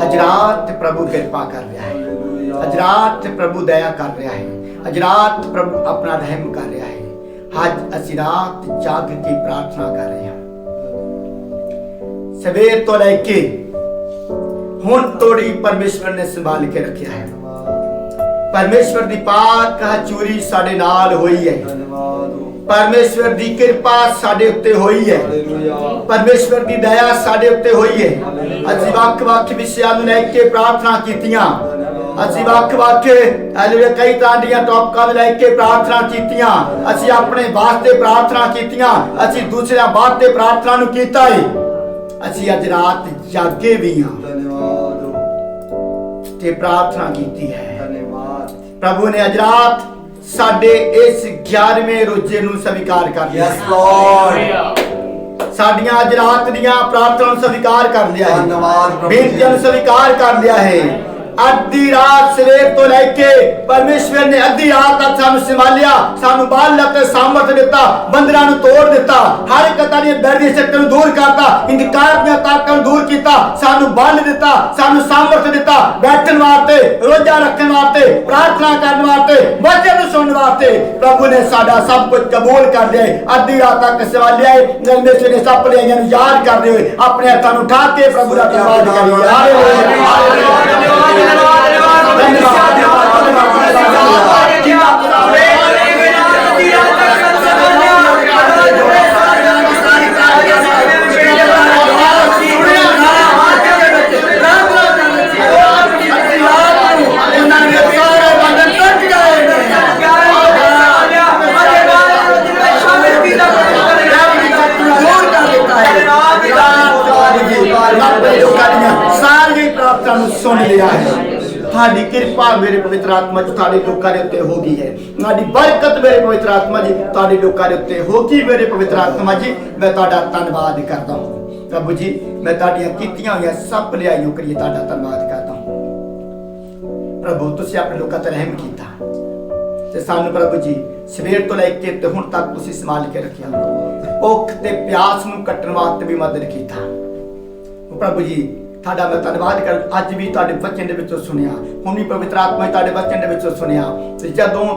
आज रात प्रभु किरपा कर रहा है, आज रात प्रभु दया कर रहा है, आज रात प्रभु अपना रहम कर रहा है। आज असी रात जाग के प्रार्थना कर रहे हैं, सवेर तो लेके हुण तोड़ी परमेश्वर ने संभाल के रखा है। परमेश्वर दी पाक हजूरी साडे नाल होई है, परमेश्वर दी कृपा साडे उत्ते होई है, परमेश्वर दी दया साडे उत्ते होई है। असीं वख-वख विषयां नूं लेके प्रार्थना कीतियां, असीं वख-वख कई तरह दीयां टॉपिकां नूं लेके प्रार्थना कीतियां, असीं अपने वास्ते प्रार्थना कीतियां, असीं दूसरिਆਂ वास्ते प्रार्थना नूं कीता है। असीं अज रात जागे भी हां ते प्रार्थना कीती है। प्रभु ने अज रात साडे इस 11वें रोजे नूं स्वीकार कर लिया। Yes Lord. साडियां अज रात दीयां प्रार्थना नूं स्वीकार कर लिया है, धन्यवाद प्रभु। बेनतियां नूं स्वीकार कर लिया है। अद्धी रात सवेर तो लेके परमेश्वर ने अद्धी रात तक सानू संभालिया, सानू बाल लते सामर्थ दिता, बंधनां नूं तोड़ दिता, हर एक तरह दी बैर दी शक्ति नूं दूर करता, अंधकार दी ताकतां नूं दूर कीता, सानू बल दिता, सानू सामर्थ दिता, बैठण वास्ते, रोजा रखण वास्ते, प्रार्थना करन वास्ते, वचन नूं सुणन वास्ते। प्रभु ने साडा सब कुछ कबूल कर लिया है। अद्धी रात तक संभालिया है। परमेश्वर ने सब लियां नूं याद करदे होए अपने हत्थां नूं उठा के प्रभु दा धन्यवाद करिए। सारी प्रार्थना सुन लिया है। थाडी कृपा मेरे पवित्र आत्मा जी थाडे लोकां दे उत्ते होगी है, थाडी बरकत मेरे पवित्र आत्मा जी थाडे लोकां दे उत्ते होगी। मेरे पवित्र आत्मा जी मैं ताड़ा धन्यवाद करदा हूं। प्रभु जी मैं ताड़ियां कीतियां होईयां सब भलाइयां करिए ताड़ा धन्यवाद करदा हूं। प्रभु तुसीं अपने लोकां ते रहम कीता ते सानू प्रभु जी सवेर तो लेके ते हुण तक तुसीं संभाल के रखिया, भुख ते प्यास नूं कट्टण वास्ते भी मदद कीता। प्रभु जी थाड़ा मैं धन्यवाद कर अज भी तुहाडे वचन दे विचों सुनिया, हुण भी पवित्र आत्मा जी तुहाडे वचन दे विचों सुनिया ते जदों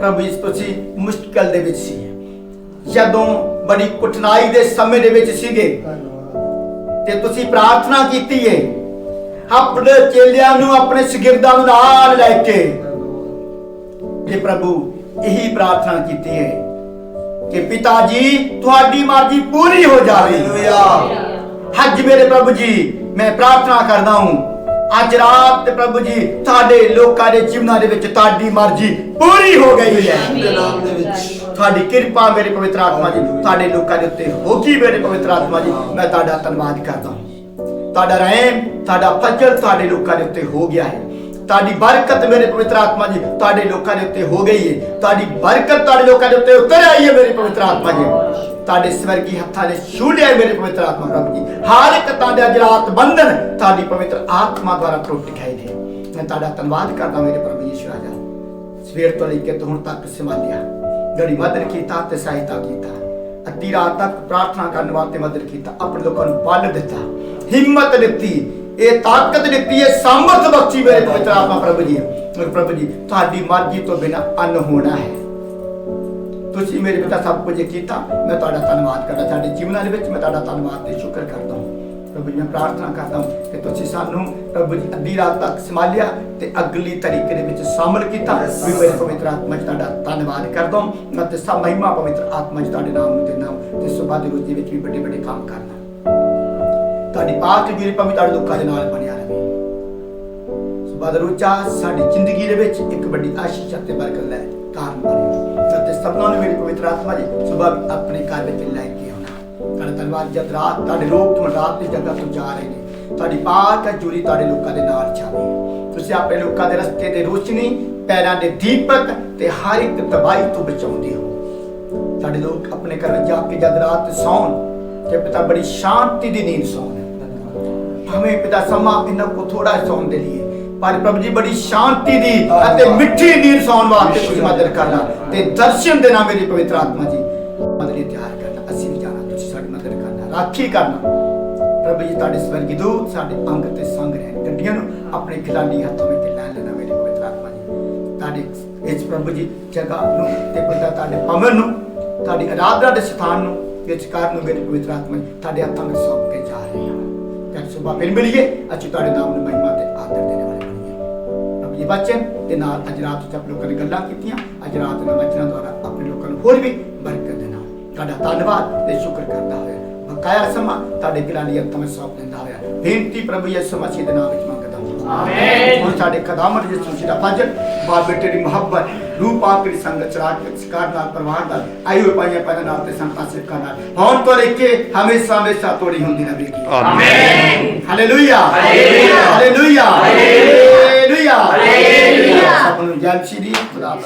प्रभु जी तुसीं मुश्किल दे विच सी, जदों बड़ी कठिनाई दे समय दे विच सीगे ते तुसीं प्रार्थना कीती है, अपने चेलियां नूं अपने शागिर्दां नूं नाल लैके ये प्रभु यही प्रार्थना कीती है कि पिताजी तुहाडी मर्जी पूरी हो जावे। हज मेरे प्रभु जी मैं प्रार्थना करता हूं ਅੱਜ ਰਾਤ ਪ੍ਰਭੂ ਜੀ ਤੁਹਾਡੇ ਲੋਕਾਂ ਦੇ ਜੀਵਨਾਂ ਦੇ ਵਿੱਚ ਤੁਹਾਡੀ ਮਰਜ਼ੀ ਪੂਰੀ ਹੋ ਗਈ ਹੈ ਦੇ ਨਾਮ ਦੇ ਵਿੱਚ ਤੁਹਾਡੀ ਕਿਰਪਾ ਮੇਰੇ ਪਵਿੱਤਰ ਆਤਮਾ ਜੀ ਤੁਹਾਡੇ ਲੋਕਾਂ ਦੇ ਉੱਤੇ ਹੋ ਗਈ ਮੇਰੇ ਪਵਿੱਤਰ ਆਤਮਾ ਜੀ ਮੈਂ ਤੁਹਾਡਾ ਧੰਨਵਾਦ ਕਰਦਾ ਹਾਂ ਤੁਹਾਡਾ ਰਹਿਮ ਤੁਹਾਡਾ ਫਜ਼ਲ ਤੁਹਾਡੇ ਲੋਕਾਂ ਦੇ ਉੱਤੇ ਹੋ ਗਿਆ ਹੈ ਤੁਹਾਡੀ ਬਰਕਤ ਮੇਰੇ ਪਵਿੱਤਰ ਆਤਮਾ ਜੀ ਤੁਹਾਡੇ ਲੋਕਾਂ ਦੇ ਉੱਤੇ ਹੋ ਗਈ ਹੈ ਤੁਹਾਡੀ ਬਰਕਤ ਤੁਹਾਡੇ ਲੋਕਾਂ ਦੇ ਉੱਤੇ ਉਤਰ ਆਈ ਹੈ ਮੇਰੇ ਪਵਿੱਤਰ ਆਤਮਾ ਜੀ ਤੁਹਾਡੇ ਸਵਰਗੀ ਹੱਥਾਂ ਦੇ ਛੂਹ ਲਿਆ ਮੇਰੇ ਪਵਿੱਤਰ ਆਤਮਾ ਪ੍ਰਭੂ ਜੀ ਹਰ ਇੱਕ ਤਾਂ ਦੇ ਅਜਰਾਤ ਬੰਧਨ ਤੁਹਾਡੀ ਪਵਿੱਤਰ ਆਤਮਾ ਦੁਆਰਾ ਟੁੱਟ ਗਏ ਨੇ ਮੈਂ ਤੁਹਾਡਾ ਧੰਨਵਾਦ ਕਰਦਾ ਮੇਰੇ ਪ੍ਰਭੂ ਯਿਸੂ ਰਾਜਾ ਸਵੇਰ ਤੋਂ ਲੈ ਕੇ ਹੁਣ ਤੱਕ ਸੰਭਾਲਿਆ ਗੜੀ ਮਦਦ ਕੀਤਾ ਤੇ ਸਹਾਇਤਾ ਕੀਤਾ ਅੱਧੀ ਰਾਤ ਤੱਕ ਪ੍ਰਾਰਥਨਾ ਕਰਨ ਵਾਸਤੇ ਮਦਦ ਕੀਤਾ ਆਪਣੇ ਲੋਕਾਂ ਨੂੰ ਬਲ ਦਿੱਤਾ ਹਿੰਮਤ ਦਿੱਤੀ ਇਹ ਤਾਕਤ ਦਿੱਤੀ ਇਹ ਸਾਮਰਥ ਬਖਸ਼ੀ ਮੇਰੇ ਪਵਿੱਤਰ ਆਤਮਾ ਪ੍ਰਭੂ ਜੀ ਤੁਹਾਡੀ ਮਰਜ਼ੀ ਤੋਂ ਬਿਨਾਂ ਅੰਨ ਹੋਣਾ ਹੈ ਤੁਸੀਂ ਮੇਰੇ ਪਿਤਾ ਸਭ ਕੁਝ ਕੀਤਾ ਮੈਂ ਤੁਹਾਡਾ ਧੰਨਵਾਦ ਕਰਦਾ ਸਾਡੇ ਜੀਵਨਾਂ ਦੇ ਵਿੱਚ ਮੈਂ ਤੁਹਾਡਾ ਧੰਨਵਾਦ ਤੇ ਸ਼ੁਕਰ ਕਰਦਾ ਹਾਂ ਪ੍ਰਭੂ ਜੀ ਮੈਂ ਪ੍ਰਾਰਥਨਾ ਕਰਦਾ ਹਾਂ ਕਿ ਤੁਸੀਂ ਸਾਨੂੰ ਪ੍ਰਭੂ ਜੀ ਅੱਧੀ ਰਾਤ ਤੱਕ ਸੰਭਾਲਿਆ ਤੇ ਅਗਲੀ ਤਰੀਕੇ ਦੇ ਵਿੱਚ ਸ਼ਾਮਲ ਕੀਤਾ ਵੀ ਮੇਰੇ ਪਵਿੱਤਰ ਆਤਮਾ ਜੀ ਤੁਹਾਡਾ ਧੰਨਵਾਦ ਕਰਦਾ ਹਾਂ ਮੈਂ ਤੇ ਸਭ ਮਹਿਮਾ ਪਵਿੱਤਰ ਆਤਮਾ ਜੀ ਤੁਹਾਡੇ ਨਾਮ ਨੂੰ ਦਿੰਦਾ ਹਾਂ ਤੇ ਸੁਬਾਹ ਦੀ ਰੋਜ਼ ਦੇ ਵਿੱਚ ਵੀ ਵੱਡੇ ਵੱਡੇ ਕੰਮ ਕਰਨਾ ਤੁਹਾਡੀ ਪਾਕ ਜੀ ਭਾਵੇਂ ਤੁਹਾਡੇ ਲੋਕਾਂ ਦੇ ਨਾਲ ਬਣਿਆ ਰਹੇ ਸੁਬਾਹ ਦੀ ਰੋਜ਼ ਸਾਡੀ ਜ਼ਿੰਦਗੀ ਦੇ ਵਿੱਚ ਇੱਕ ਵੱਡੀ ਆਸ਼ੀਸ਼ ਅਤੇ ਬਰਕਤ ਲੈ ਕਾਰਨ ਬਣੇ ਤੇ ਸਭਨਾਂ ਨੂੰ ਮੇਰੀ ਪਵਿੱਤਰ ਆਤਮਾ ਜੀ ਸੁਬਾਹ ਆਪਣੇ ਘਰ ਵਿੱਚ ਲੈ ਕੇ ਆਉਣਾ ਤੁਹਾਡਾ ਧੰਨਵਾਦ ਜਦ ਰਾਤ ਤੁਹਾਡੇ ਲੋਕ ਰਾਤ ਦੀ ਜਗ੍ਹਾ ਤੋਂ ਜਾ ਰਹੇ ਨੇ ਤੁਹਾਡੀ ਪਾਕ ਜੁਰੀ ਤੁਹਾਡੇ ਲੋਕਾਂ ਦੇ ਨਾਲ ਛਾਵੇ ਤੁਸੀਂ ਆਪਣੇ ਲੋਕਾਂ ਦੇ ਰਸਤੇ ਦੇ ਰੋਸ਼ਨੀ ਪੈਰਾਂ ਦੇ ਦੀਪਕ ਤੇ ਹਰ ਇੱਕ ਤਬਾਹੀ ਤੋਂ ਬਚਾਉਂਦੇ ਹੋ ਸਾਡੇ ਲੋਕ ਆਪਣੇ ਘਰ ਵਿੱਚ ਜਾ ਕੇ ਜਦ ਰਾਤ ਸੌਣ ਤੇ ਪਿਤਾ ਬੜੀ ਸ਼ਾਂਤੀ ਦੀ ਨੀਂਦ ਸੌਣ ਹमें पिता समा इन्हों को थोड़ा सौन दे लिए पर प्रभु जी बड़ी शांति दी अते मिठी नींद सौन वास्ते कुछ मदद करना ते दर्शन देना मेरी पवित्र आत्मा जी मदद तैयार करना असि भी जाना तुझे साडी मदद करना राखी करना प्रभु जी ताड़े स्वर्गी दूत साडे अंग ते संग रह गड्डियां नु अपने खिलाड़ी हाथों में ले लेना मेरी पवित्र आत्मा जी ताड़े इस प्रभु जी जगह नु ते पिता ताड़े पवन नु ताड़ी आराधना दे स्थान नु विचकार नु मेरी पवित्र आत्मा जी ताड़े हाथों में सौंप के जा रहे हैं सुबह फिर मिलिए अच्छी तुहाडे नाम ਨੂੰ महिमा ਤੇ ਆਦਰ ਦੇਣ ਵਾਲੇ ਬਣੀਏ ਰੱਬ ਜੀ ਬਚਨ ਤੇ ਨਾਲ ਅੱਜ ਰਾਤ ਵਿੱਚ ਆਪ ਲੋਕਾਂ ਨੇ ਗੱਲਾਂ ਕੀਤੀਆਂ ਅੱਜ ਰਾਤ ਦੇ ਵਚਨਾਂ ਦੁਆਰਾ ਆਪਣੇ ਲੋਕਾਂ ਨੂੰ ਹੋਰ ਵੀ ਬਰਕਤ ਦੇਣਾ ਤੁਹਾਡਾ ਧੰਨਵਾਦ ਤੇ ਸ਼ੁਕਰ ਕਰਦਾ ਹੋਇਆ ਬਕਾਇਆ ਸਮਾਂ ਤੁਹਾਡੇ ਗਿਲਾਨੀ ਹੱਥਾਂ ਵਿੱਚ ਸੌਂਪ ਦਿੰਦਾ ਹੋਇਆ ਬੇਨਤੀ ਪ੍ਰਭੂ ਯਿਸੂ ਮਸੀਹ ਦੇ ਨਾਮ ਵਿੱਚ ਮੰਗਦਾ ਹਾਂ ਆਮੀਨ ਹੁਣ ਸਾਡੇ ਕਦਾਮਤ ਜਿਸ ਨੂੰ ਸਿੱਧਾ ਫਜਰ ਬਾਪ ਬੇਟੇ ਦੀ ਮੁਹੱਬਤ रूप आपकी संगत चराग शिकार नाल परवार नाल आई हुई पाइयां पैदा नाल ते संतां सिक्का नाल होण तो लेके हमेशा हमेशा तोड़ी हुंदी रहेगी आमीन hallelujah hallelujah hallelujah hallelujah hallelujah सब नु जय श्री खुदा